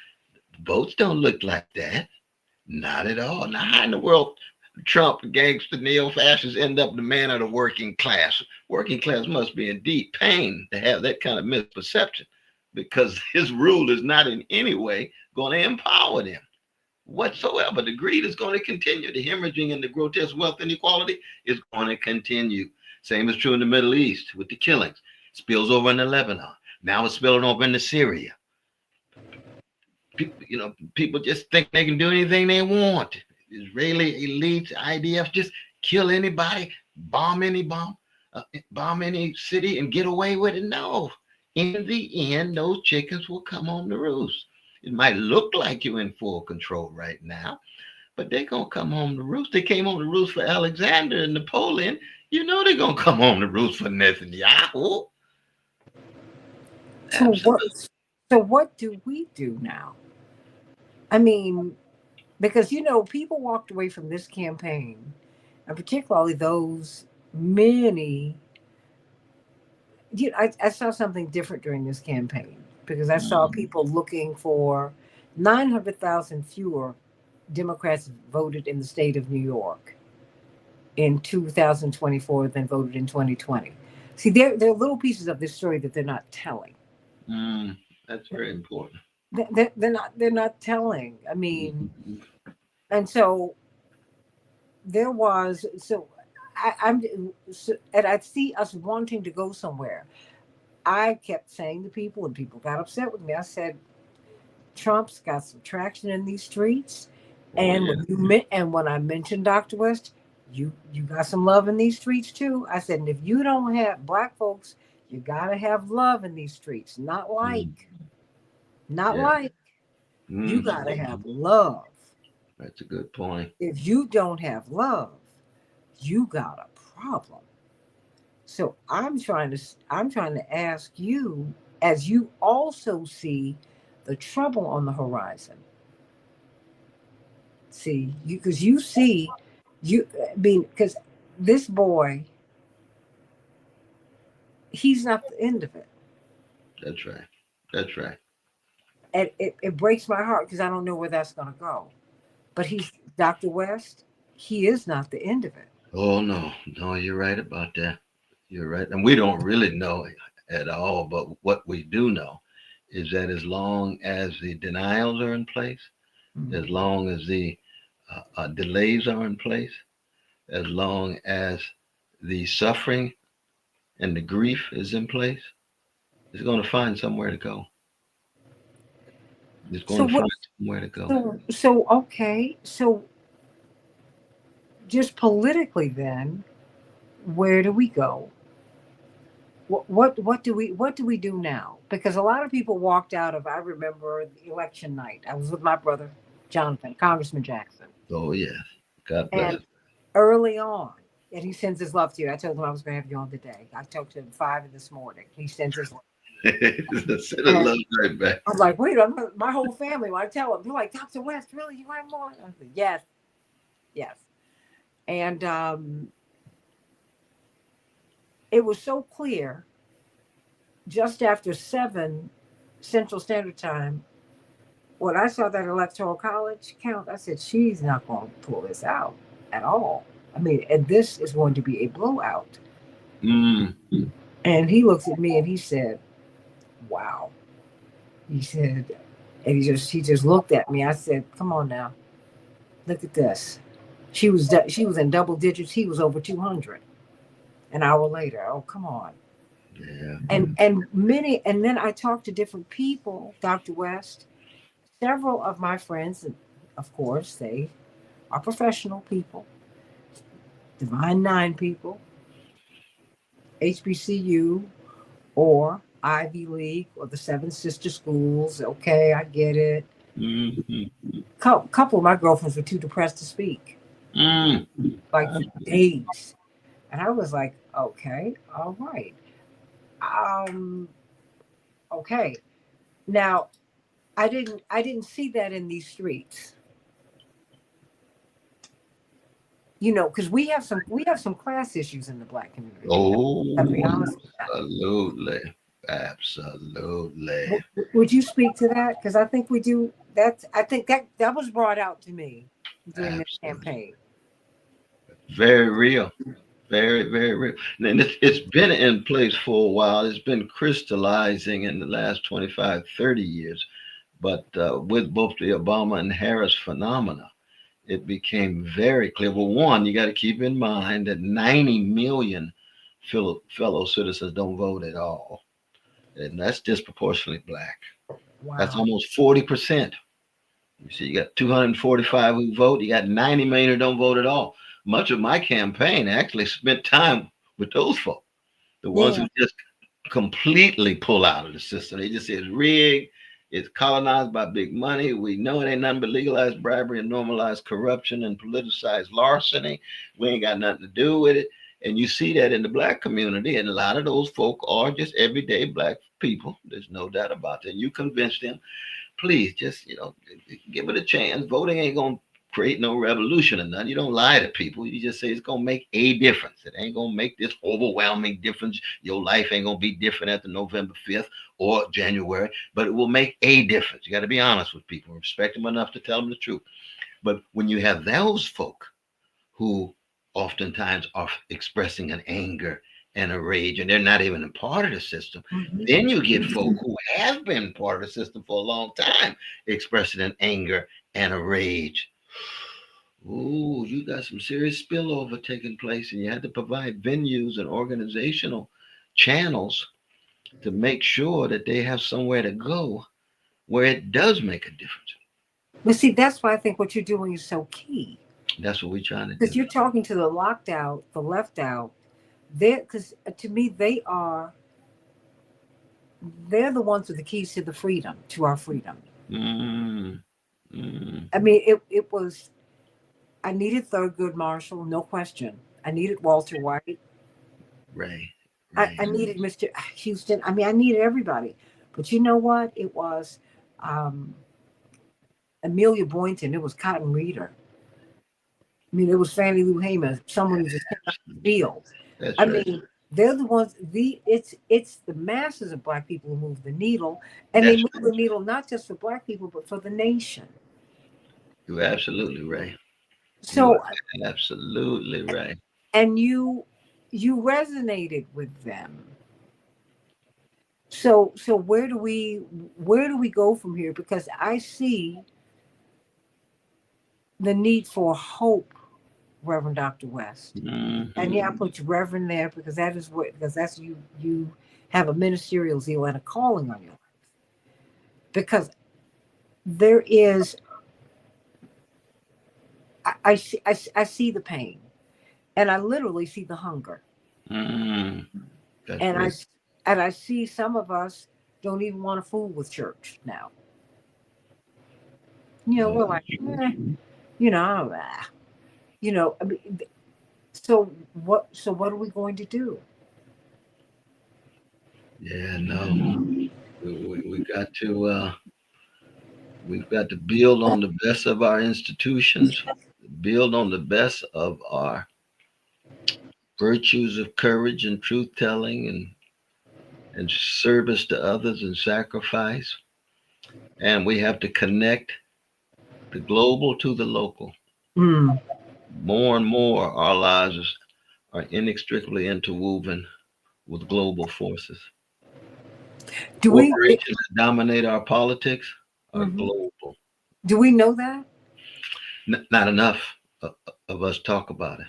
votes don't look like that. Not at all. Now, how in the world Trump, gangster, neo-fascists end up the man of the working class? Working class must be in deep pain to have that kind of misperception because his rule is not in any way going to empower them whatsoever. The greed is going to continue. The hemorrhaging and the grotesque wealth inequality is going to continue. Same is true in the Middle East with the killings. Spills over into Lebanon. Now it's spilling over into Syria. People just think they can do anything they want. Israeli elites, IDF, just kill anybody, bomb any bomb any city and get away with it. No. In the end, those chickens will come home to roost. It might look like you're in full control right now, but they're gonna come home to roost. They came home to roost for Alexander and Napoleon. You know they're gonna come home to roost for Netanyahu. So what? Absolutely. So what do we do now? I mean, because people walked away from this campaign, and particularly those many. I saw something different during this campaign because I saw Mm, people looking for 900,000 fewer Democrats voted in the state of New York in 2024 than voted in 2020. See, there are little pieces of this story that they're not telling. mm, that's very important. They're not telling. I mean, and so there was so I'm so, and I see us wanting to go somewhere. I kept saying to people, and people got upset with me. I said, Trump's got some traction in these streets, Oh and yeah. when I mentioned Dr. West, you got some love in these streets too. I said, and if you don't have black folks, you gotta have love in these streets, not Mm, like, not yeah. like. You Mm, gotta have love. that's a good point. If you don't have love, you got a problem. So I'm trying to ask you, as you also see the trouble on the horizon. See, because you see, I mean, because this boy, he's not the end of it, That's right. That's right. and it breaks my heart because I don't know where that's gonna go. But he's Dr. West. He is not the end of it. Oh no, no, you're right about that. You're right, and we don't really know at all. But what we do know is that as long as the denials are in place, as Mhm. long as the delays are in place, as long as the suffering and the grief is in place, it's going to find somewhere to go. It's So going to what? find somewhere to go. So okay. So just politically, then, where do we go? What do we do now? Because a lot of people walked out of. I remember the election night. I was with my brother, Jonathan, Congressman Jackson, Oh yes, God bless. and early on, and he sends his love to you. I told him I was going to have you on today. I talked to him 5 this morning. He sends his love. Send a And love right back. I'm like, wait, my whole family. When I tell them, they're like, Dr. West, really? You want more? I said, yes, yes. And it was so clear just after 7 Central Standard Time. When I saw that electoral college count, I said, she's not going to pull this out at all. I mean, and this is going to be a blowout. Mm, And he looks at me and he said, wow. He said, and he just looked at me. I said, come on now, look at this. She was in double digits. He was over 200 an hour later. Oh, come on. yeah. And then I talked to different people, Dr. West, several of my friends, and of course they are professional people, Divine Nine people, HBCU or Ivy League or the Seven Sister Schools. Okay, I get it. Mm-hmm. Couple of my girlfriends were too depressed to speak, Mm. like for days. And I was like, okay, all right. Um, okay. Now I didn't see that in these streets. Because we have some class issues in the black community. Got to Oh, be honest with that. absolutely. Absolutely. Would you speak to that? Because I think we do. I think that was brought out to me during this Absolutely. campaign. Very real. Very, very real. And it's been in place for a while. It's been crystallizing in the last 25, 30 years. But with both the Obama and Harris phenomena, it became very clear. Well, one, you got to keep in mind that 90 million fellow citizens don't vote at all. And that's disproportionately black. That's Wow. almost 40%. You see, you got 245 who vote, you got 90 million who don't vote at all. much of my campaign actually spent time with those folk, the ones Yeah. who just completely pull out of the system. They just say it's rigged, it's colonized by big money. We know it ain't nothing but legalized bribery and normalized corruption and politicized larceny. We ain't got nothing to do with it. And you see that in the black community, and a lot of those folk are just everyday black people. There's no doubt about that. You convince them, please just give it a chance. Voting ain't gonna create no revolution or nothing. You don't lie to people. You just say it's gonna make a difference. It ain't gonna make this overwhelming difference. Your life ain't gonna be different after November 5th or January, but it will make a difference. You got to be honest with people, respect them enough to tell them the truth. But when you have those folk who oftentimes are expressing an anger and a rage, and they're not even a part of the system. Mhm. Then you get folk who have been part of the system for a long time expressing an anger and a rage. Ooh, you got some serious spillover taking place, and you had to provide venues and organizational channels to make sure that they have somewhere to go where it does make a difference. But see, that's why I think what you're doing is so key. That's what we're trying to Because do. you're talking to the locked out, the left out. Because to me, they're the ones with the keys to the freedom, to our freedom. Mm, mm, I mean, it was, I needed Thurgood Marshall, no question. I needed Walter White. right, I right. needed Mr. Houston. I mean, I needed everybody. But you know what? It was um, Amelia Boynton. It was Cotton Reeder. I mean, it was Fannie Lou Hamer, someone who just came out of the field. That's I right. mean, they're the ones. It's the masses of black people who move the needle, and they That's move the needle not just for black people but for the nation. You're absolutely right. You So, are absolutely right. and you resonated with them. So where do we go from here? Because I see the need for hope, Reverend Dr. West. And yeah, I Hmm. put Reverend there because that is what because that's you have a ministerial zeal and a calling on you. Because there is I see the pain and I literally see the hunger. Mm. That's And I real. and I see some of us don't even want to fool with church now. No. We're like, you know, ah, I mean, so what are we going to do? Yeah, no. We got to we've got to build on the best of our institutions, build on the best of our virtues of courage and truth telling and service to others and sacrifice. And we have to connect the global to the local. Mm. More and more, our lives are inextricably interwoven with global forces. Do we Corporations that dominate our politics are mhm. global. Do we know that? Not enough of us talk about it.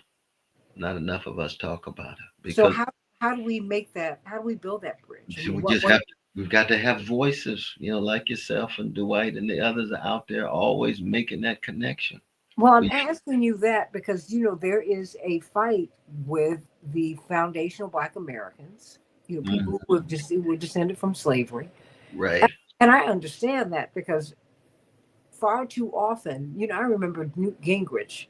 Not enough of us talk about it So because how do we make that? How do we build that bridge? I see, mean, we what just what? have to. We've got to have voices, like yourself and Dwight and the others are out there always making that connection. Well, I'm We, asking you that because there is a fight with the foundational Black Americans. mm, People who were descended from slavery, right. and I understand that because far too often, I remember Newt Gingrich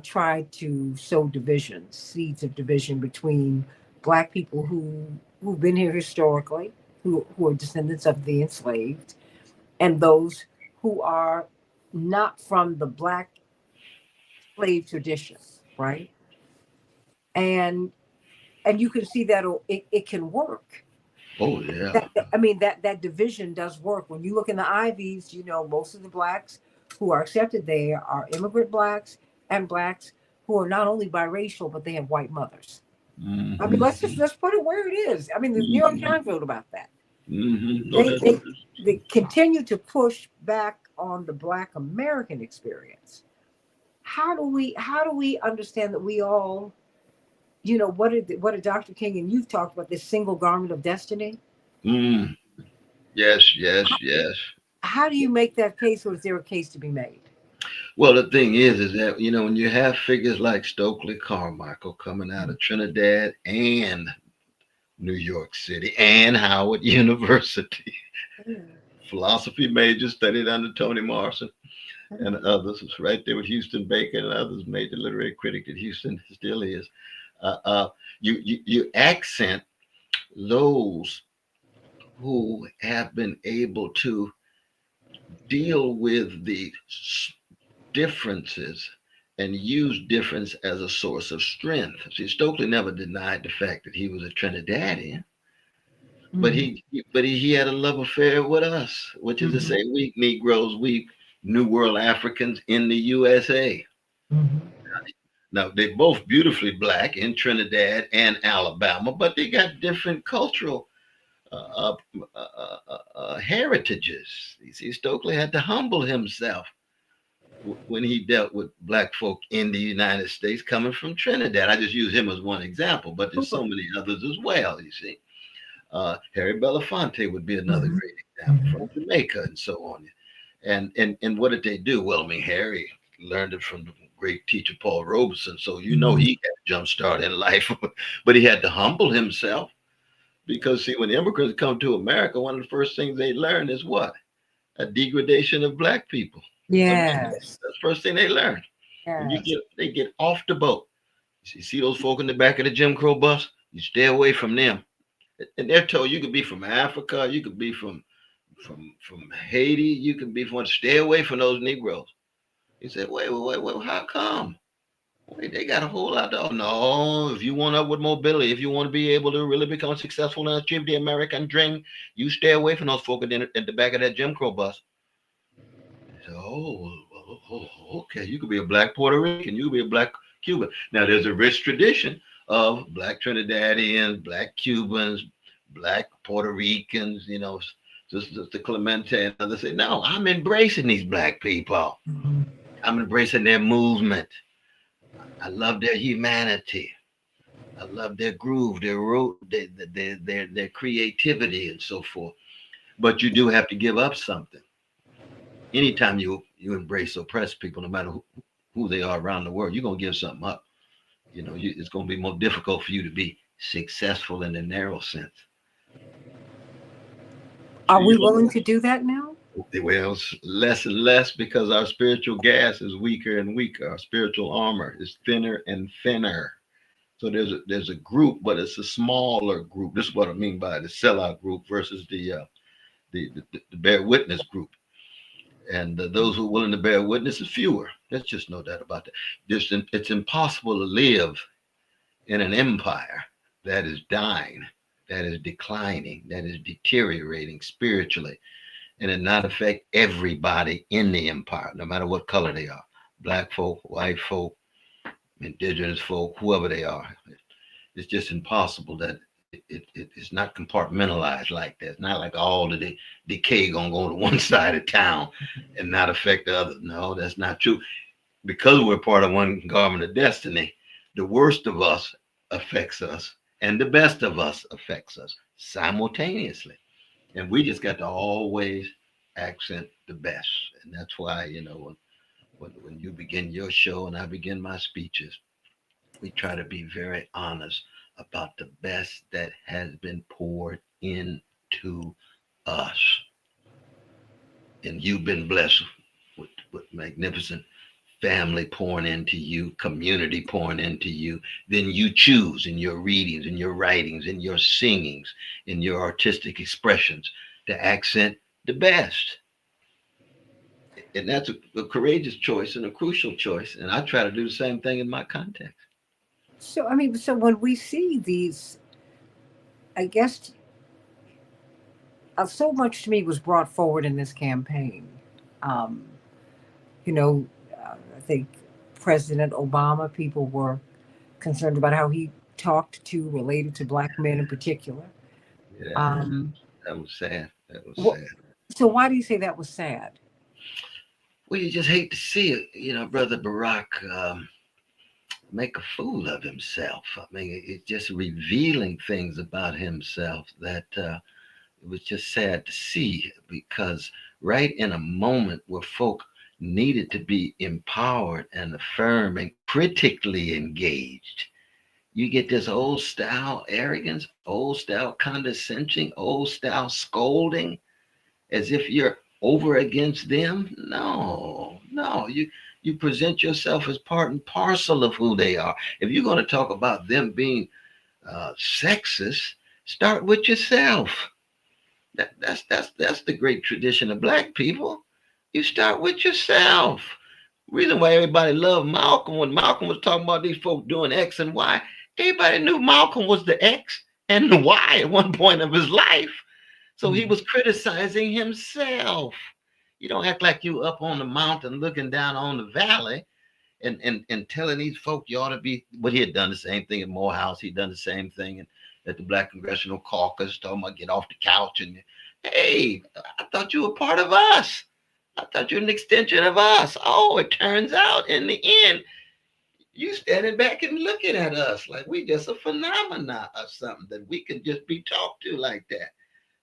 tried to sow division, seeds of division between Black people who've been here historically, who are descendants of the enslaved, and those who are not from the Black slave tradition, right? And and you can see that it can work. Oh yeah. I mean that division does work. When you look in the Ivies, most of the blacks who are accepted there are immigrant blacks and blacks who are not only biracial but they have white mothers. I mean, Hmm. let's put it where it is. I mean, the New York Times wrote about that. Hmm. No, They that's they they continue to push back on the Black American experience. How do we understand that we all, what did Dr. King and you've talked about this single garment of destiny? mm, yes, yes, yes. How do you make that case, or is there a case to be made? Well, the thing is that when you have figures like Stokely Carmichael coming out of Trinidad and New York City and Howard University, philosophy major, studied under Toni Morrison and others, was right there with Houston Bacon and others, major literary critic at Houston, still is. Uh, uh, you accent those who have been able to deal with the differences and use difference as a source of strength. See, Stokely never denied the fact that he was a Trinidadian, but Mhm. he had a love affair with us, which is to Mhm. say, we Negroes, we New World Africans in the USA. Mhm. Now, they're both beautifully black in Trinidad and Alabama, but they got different cultural uh, heritages. You see, Stokely had to humble himself when he dealt with black folk in the United States coming from Trinidad. I just use him as one example, but there's so Sure. many others as well, you see. Harry Belafonte would be another Mhm. great example Mhm. from Jamaica and so on. And what did they do? Well, I mean, Harry learned it from the great teacher Paul Robeson, so Mhm. he had a jump start in life, but he had to humble himself because see, when immigrants come to America, one of the first things they learn is what? A degradation of black people. I mean, Yes. that's the first thing they learn. When Yes. they get off the boat, you see those folk in the back of the Jim Crow bus, you stay away from them. And they're told you could be from Africa, you could be from Haiti, you could be from stay away from those Negroes. He said, wait, how come? Wait, they got a whole lot of no. If you want upward mobility, if you want to be able to really become successful and achieve the American dream, you stay away from those folk at the back of that Jim Crow bus. So, okay. You could be a black Puerto Rican. You could be a black Cuban. Now, there's a rich tradition of black Trinidadians, black Cubans, black Puerto Ricans, Sister Clemente and others say, no, I'm embracing these black people. Mhm. I'm embracing their movement. I love their humanity. I love their groove, their creativity, and so forth. But you do have to give up something. Anytime you embrace oppressed people, no matter who they are around the world, you're gonna give something up. It's gonna be more difficult for you to be successful in the narrow sense. Are You we willing to do that now? well, it's less and less because our spiritual gas is weaker and weaker. Our spiritual armor is thinner and thinner. So there's a group, but it's a smaller group. This is what I mean by the sellout group versus the bear witness group. And those who are willing to bear witness is fewer. There's just no doubt about that. It's impossible to live in an empire that is dying, that is declining, that is deteriorating spiritually, and it not affect everybody in the empire, no matter what color they are, black folk, white folk, indigenous folk, whoever they are. It's just impossible that it's not compartmentalized like that. It's not like all of the decay gonna go to one side of town and not affect the other. No, that's not true. Because we're part of one garment of destiny, the worst of us affects us, and the best of us affects us simultaneously. And we just got to always accent the best. And that's why, when you begin your show and I begin my speeches, we try to be very honest about the best that has been poured into us. And you've been blessed with magnificent family pouring into you, community pouring into you. Then you choose in your readings, in your writings, in your singings, in your artistic expressions to accent the best. And that's a courageous choice and a crucial choice. And I try to do the same thing in my context. So I mean, so when we see these, I guess so much to me was brought forward in this campaign. Um, you know, I think President Obama, people were concerned about how he talked to, related to black men in particular. Yeah, Um, that was sad. That was wh- sad. so why do you say that was sad? Well, you just hate to see it, Brother Barack make a fool of himself. I mean, it's just revealing things about himself that it was just sad to see because right in a moment where folk needed to be empowered and affirmed and critically engaged. You get this old style arrogance, old style condescension, old style scolding as if you're over against them. No, no, you present yourself as part and parcel of who they are. If you're going to talk about them being sexist, start with yourself. That's the great tradition of black people. You start with yourself. Reason why everybody loved Malcolm when Malcolm was talking about these folks doing X and Y, everybody knew Malcolm was the X and the Y at one point of his life. So he was criticizing himself. You don't act like you up on the mountain looking down on the valley and telling these folk you ought to be. But he had done the same thing at Morehouse. He'd done the same thing at the Black Congressional Caucus, talking about get off the couch and hey, I thought you were part of us. I thought you're an extension of us. Oh, it turns out in the end, you standing back and looking at us like we just a phenomena or something that we can just be talked to like that.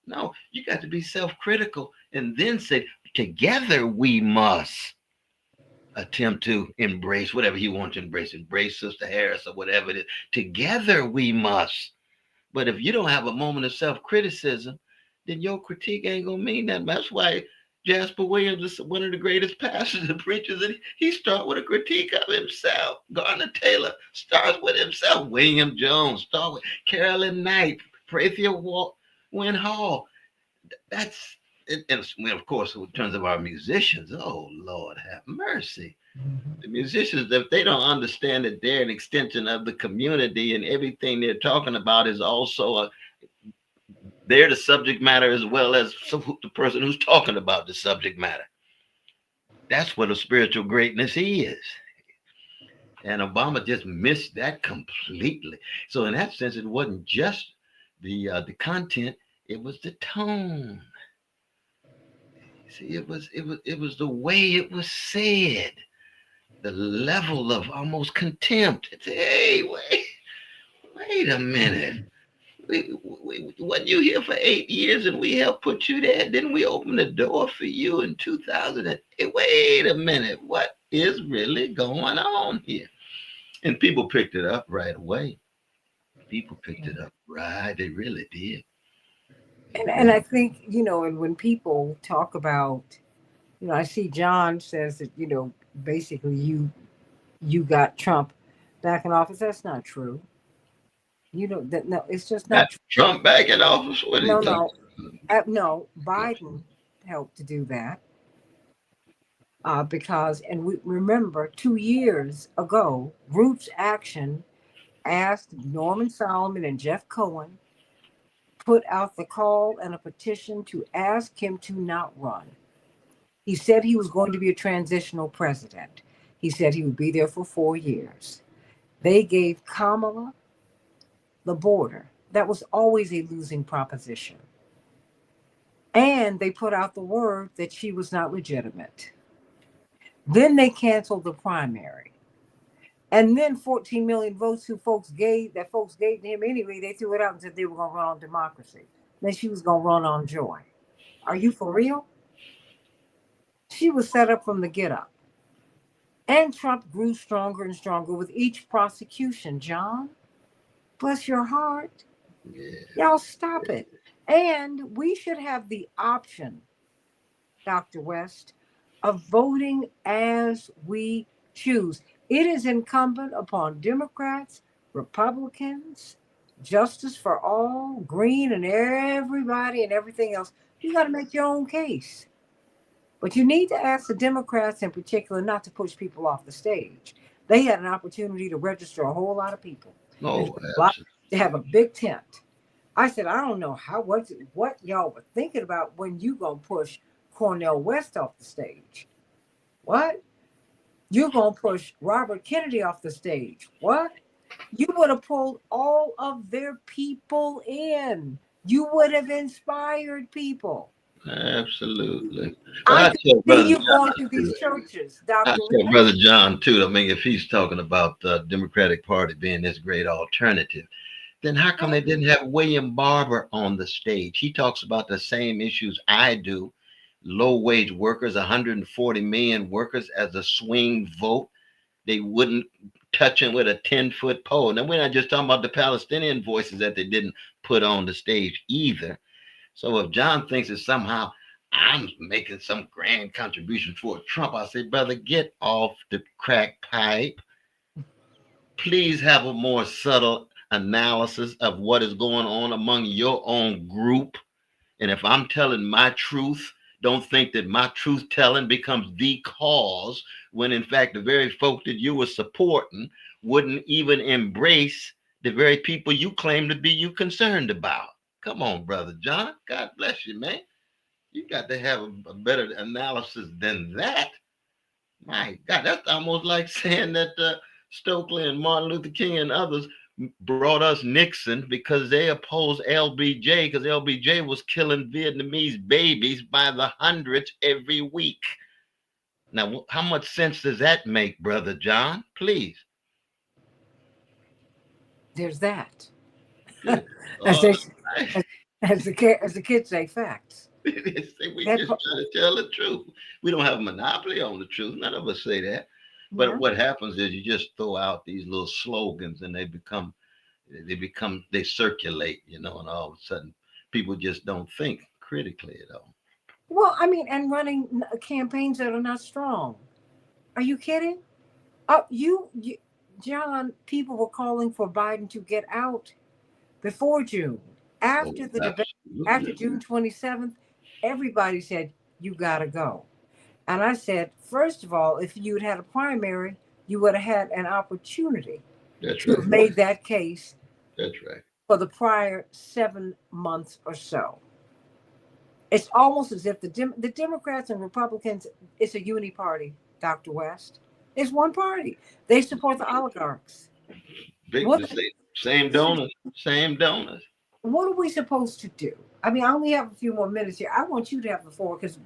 No, you got to be self-critical and then say, together we must attempt to embrace whatever he wants to embrace Sister Harris or whatever it is. Together we must. But if you don't have a moment of self-criticism, then your critique ain't gonna mean that. That's why Jasper Williams is one of the greatest pastors and preachers, and he starts with a critique of himself. Garner Taylor starts with himself. William Jones starts with Carolyn Knight, Prathia Win Hall. That's and of course, in terms of our musicians, oh Lord, have mercy. The musicians, if they don't understand that they're an extension of the community and everything they're talking about is also they're the subject matter as well as the person who's talking about the subject matter. That's what a spiritual greatness is. And Obama just missed that completely. So in that sense, it wasn't just the content; it was the tone. See, it was the way it was said, the level of almost contempt. It's, hey, wait a minute. Wasn't you here for 8 years and we helped put you there? Didn't we open the door for you in 2008? Wait a minute. What is really going on here? And people picked it up right away. People picked it up right. They really did. They And I really. think, and when people talk about, I see John says that, basically you got Trump back in office. That's not true. That no, it's just Got not true. Trump back in office? What are you No, talking no, no. about? Biden helped to do that because, and we remember 2 years ago, Roots Action asked Norman Solomon and Jeff Cohen put out the call and a petition to ask him to not run. He said he was going to be a transitional president. He said he would be there for 4 years. They gave Kamala the border. That was always a losing proposition. And they put out the word that she was not legitimate. Then they canceled the primary. And then 14 million votes folks gave to him anyway, they threw it out and said they were going to run on democracy. Then she was going to run on joy. Are you for real? She was set up from the get up. And Trump grew stronger and stronger with each prosecution. John, bless your heart. Yeah. Y'all stop it. And we should have the option, Dr. West, of voting as we choose. It is incumbent upon Democrats, Republicans, Justice for All, Green, and everybody and everything else. You got to make your own case. But you need to ask the Democrats in particular not to push people off the stage. They had an opportunity to register a whole lot of people and Oh, to have a big tent. I said, I don't know what y'all were thinking about when you gonna push Cornel West off the stage. What? You're gonna push Robert Kennedy off the stage. What? You would have pulled all of their people in. You would have inspired people. absolutely. But I I could tell see Brother you going John to too. these churches, I Dr. tell West. Brother John too. I mean, if he's talking about the Democratic Party being this great alternative, then how come they didn't have William Barber on the stage? He talks about the same issues I do, low wage workers, 140 million workers as a swing vote. They wouldn't touch him with a 10-foot pole. Now, we're not just talking about the Palestinian voices that they didn't put on the stage either. So if John thinks that somehow I'm making some grand contribution for Trump, I say, brother, get off the crack pipe. Please have a more subtle analysis of what is going on among your own group. And if I'm telling my truth, don't think that my truth telling becomes the cause when, in fact, the very folk that you were supporting wouldn't even embrace the very people you claim to be you concerned about. Come on, brother John. God bless you, man. You got to have a better analysis than that. My God, that's almost like saying that Stokely and Martin Luther King and others brought us Nixon because they opposed LBJ because LBJ was killing Vietnamese babies by the hundreds every week. Now, how much sense does that make, Brother John? Please. There's that. Good. as, Oh, they, as the kids say, facts. they say we That just part, trying to tell the truth. We don't have a monopoly on the truth. None of us say that. But yeah. what happens is you just throw out these little slogans and they circulate, and all of a sudden people just don't think critically at all. Well, I mean, and running campaigns that are not strong. Are you kidding? Oh, John, people were calling for Biden to get out before June. Oh, After the debate, after absolutely. June 27th, everybody said, you got to go. And I said, first of all, if you'd had a primary, you would have had an opportunity That's to have right. made that case That's right. for the prior 7 months or so. It's almost as if the Democrats and Republicans, it's a uni party, Dr. West. It's one party. They support the oligarchs. Big What the same donors, same donors. what are we supposed to do? I mean, I only have a few more minutes here. I want you to have the floor because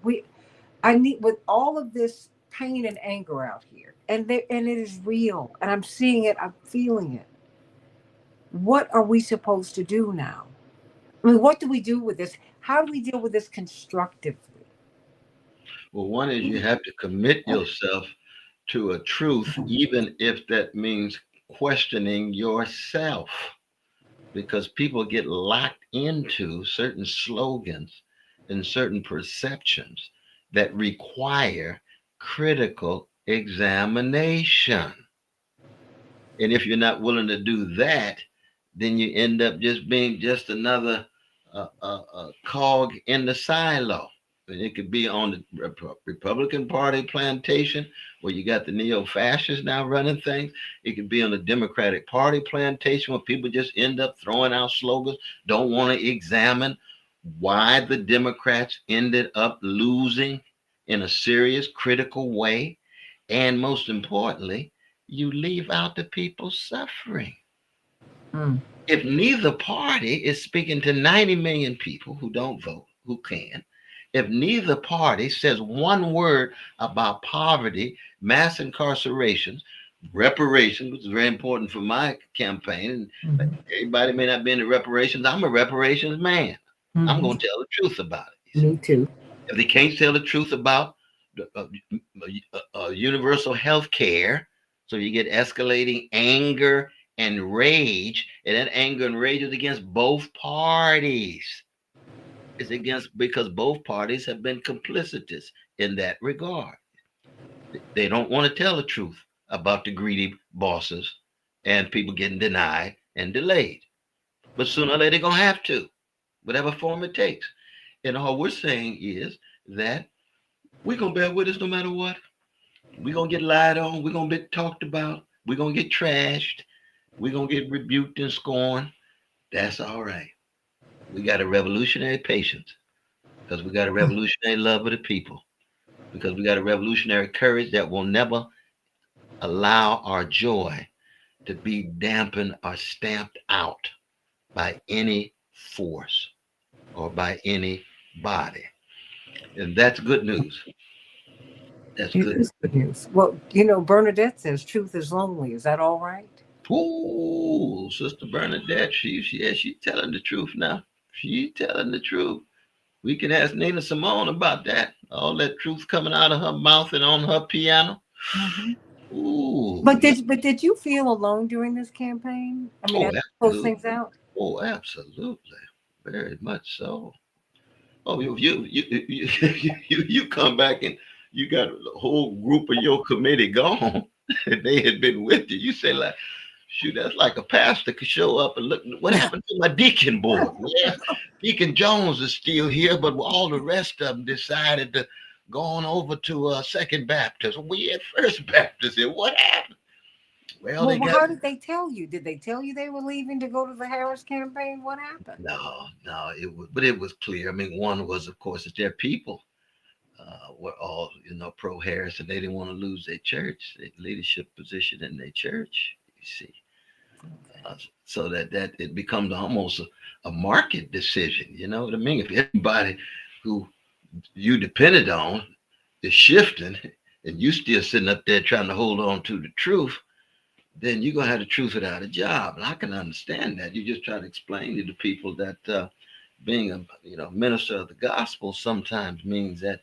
I need with all of this pain and anger out here, and it is real, and I'm seeing it, I'm feeling it. What are we supposed to do now? I mean, what do we do with this? How do we deal with this constructively? Well, one is you have to commit yourself to a truth, even if that means questioning yourself, because people get locked into certain slogans and certain perceptions that require critical examination. And if you're not willing to do that, then you end up just being just another cog in the silo. And it could be on the Republican Party plantation where you got the neo fascists now running things. It could be on the Democratic Party plantation where people just end up throwing out slogans, don't want to examine why the Democrats ended up losing in a serious, critical way. And most importantly, you leave out the people suffering. Mm. If neither party is speaking to 90 million people who don't vote, who can, if neither party says one word about poverty, mass incarcerations, reparations, which is very important for my campaign, and Mm-hmm. everybody may not be into reparations, I'm a reparations man. I'm Mm-hmm. going to tell the truth about it. Me too. If they can't tell the truth about universal health care, so you get escalating anger and rage, and that anger and rage is against both parties. It's against because both parties have been complicitous in that regard. They don't want to tell the truth about the greedy bosses and people getting denied and delayed. But sooner or later, they're going to have to, whatever form it takes. And all we're saying is that we're going to bear with us no matter what. We're going to get lied on. We're going to be talked about. We're going to get trashed. We're going to get rebuked and scorned. That's all right. We got a revolutionary patience because we got a revolutionary love of the people, because we got a revolutionary courage that will never allow our joy to be dampened or stamped out by any force or by any body. And that's good news. That's It good. is good news. Well, Bernadette says truth is lonely. Is that all right? Ooh, Sister Bernadette, she's telling the truth now. She's telling the truth. We can ask Nina Simone about that. All that truth coming out of her mouth and on her piano. Mhm. Ooh, But yeah. did you feel alone during this campaign? I mean, Oh, as you post absolutely. things out. Oh, absolutely. Very much so. Oh, you come back and you got the whole group of your committee gone. They had been with you. You say like, shoot, that's like a pastor could show up and look. What happened to my deacon board? Yeah, Deacon Jones is still here, but all the rest of them decided to go on over to Second Baptist. We at First Baptist here. What happened? Well, Well, they got how did they tell you? Did they tell you they were leaving to go to the Harris campaign? What happened? no. It was, but it was clear. I mean, one was, of course, that their people were all, pro Harris, and they didn't want to lose their church, their leadership position in their church. You see, Okay. so that it becomes almost a market decision. You know what I mean? If everybody who you depended on is shifting, and you still sitting up there trying to hold on to the truth, then you're gonna have the truth without a job. And I can understand that. You just try to explain to the people that being a minister of the gospel sometimes means that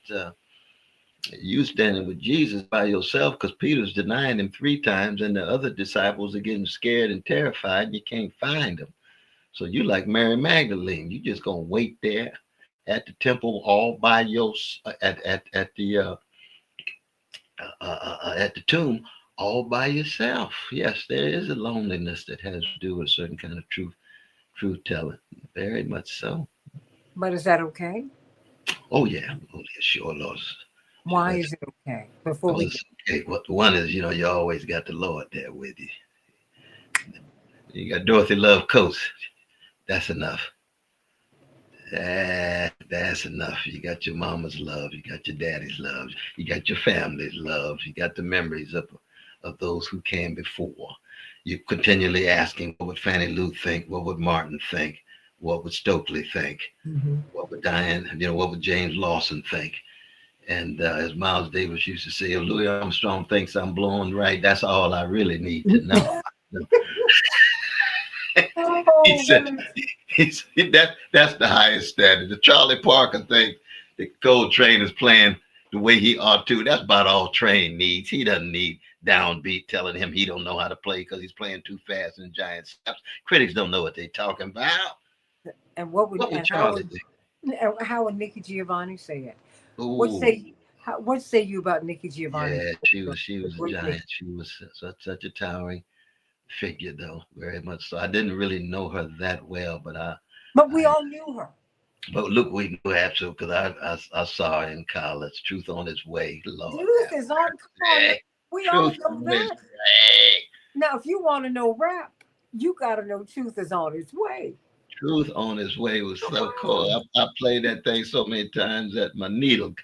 you standing with Jesus by yourself because Peter's denying him 3 times, and the other disciples are getting scared and terrified, and you can't find them. So you like Mary Magdalene. You just gonna wait there at the temple all by your at the tomb all by yourself. Yes, there is a loneliness that has to do with a certain kind of truth telling. Very much so. But is that okay? Oh yeah, sure, Lord. Why That's is it okay? Before we because get okay, what one is, you always got the Lord there with you. You got Dorothy Love Coates. That's enough. That's enough. You got your mama's love. You got your daddy's love. You got your family's love. You got the memories of those who came before. You're continually asking, what would Fannie Lou think? What would Martin think? What would Stokely think? Mhm. What would Diane, what would James Lawson think? And as Miles Davis used to say, if Louis Armstrong thinks I'm blowing right, that's all I really need to know. He Oh, said, that's the highest standard. The Charlie Parker thing, the Coltrane is playing the way he ought to. That's about all Train needs. He doesn't need downbeat telling him he don't know how to play because he's playing too fast in giant steps. Critics don't know what they're talking about. and what would What would and Charlie think? how would Nikki Giovanni say it? What Oh, say what say you about Nikki Giovanni? yeah, she was The a great Nikki. giant. She was such a towering figure, though, very much so. I didn't really know her that well, but But we I all knew her. but look, we knew absolutely because I saw her in college. Truth on its way, Lord Truth have is on. Come on, mercy. we all Truth know on its that. way. Now, if you want to know rap, you got to know truth is on its way. Truth on its way was Come so cool. on. I played that thing so many times that my needle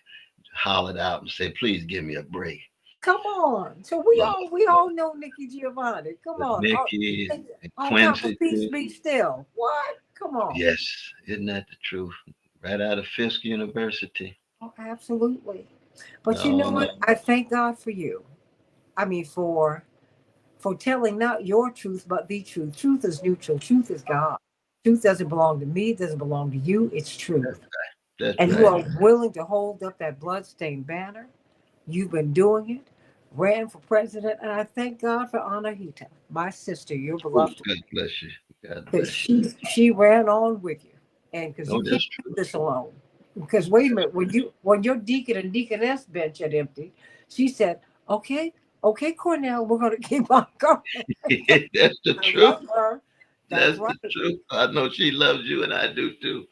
hollered out and said, "Please give me a break." Come on. So Lord, we all know Nikki Giovanni. Come with on. Nikki and On top of Quincy Peace too. Be Still. What? Come on. Yes, isn't that the truth? Right out of Fisk University. Oh, absolutely. But you know No, what? I thank God for you. I mean, for telling not your truth, but the truth. Truth is neutral. Truth is God. Truth doesn't belong to me. It doesn't belong to you. It's that's, truth. that's And you right. are willing to hold up that bloodstained banner. You've been doing it. Ran for president, and I thank God for Anahita, my sister, your Oh, beloved, God bless you. God because bless you. she ran on with you, and because you Oh, can't that's do true. this alone. Because wait a minute, when your deacon and deaconess bench had emptied, she said, "Okay, okay, Cornell, we're going to keep on going." That's the I truth. love her. That's That's right. the truth. I know she loves you, and I do too.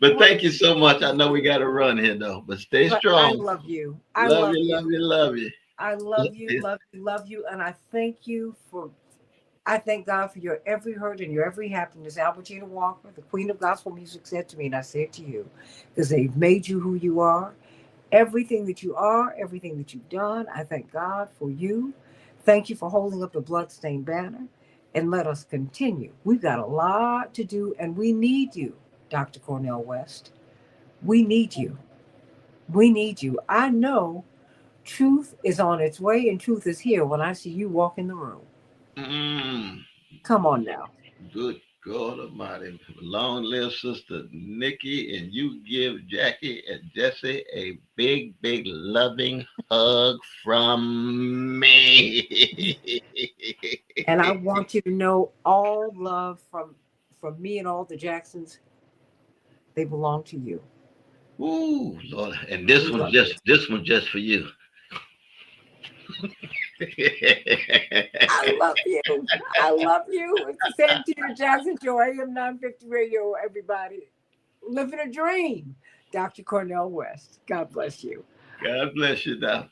But Well, thank you so much. I know we got to run here though, but stay but I strong. love you. I Love love you, love you. you, love you. I love you, love you, love you, and I thank you for. I thank God for your every hurt and your every happiness. Albertina Walker, the Queen of Gospel Music, said to me, and I said to you, because they've made you who you are. Everything that you are, everything that you've done, I thank God for you. Thank you for holding up the bloodstained banner, and let us continue. We've got a lot to do, and we need you, Dr. Cornell West. We need you. We need you. I know truth is on its way, and truth is here when I see you walk in the room. Mm, Come on now. good. God Almighty. Long live Sister Nikki, and you give Jackie and Jesse a big, big loving hug from me. And I want you to know all love from me and all the Jacksons, they belong to you. Ooh, Lord. And We love you. this one just for you. I love you. I love you. It's the Santita Jackson Show, AM 950 Radio, everybody. Living a dream. Dr. Cornell West. God bless you. God bless you now.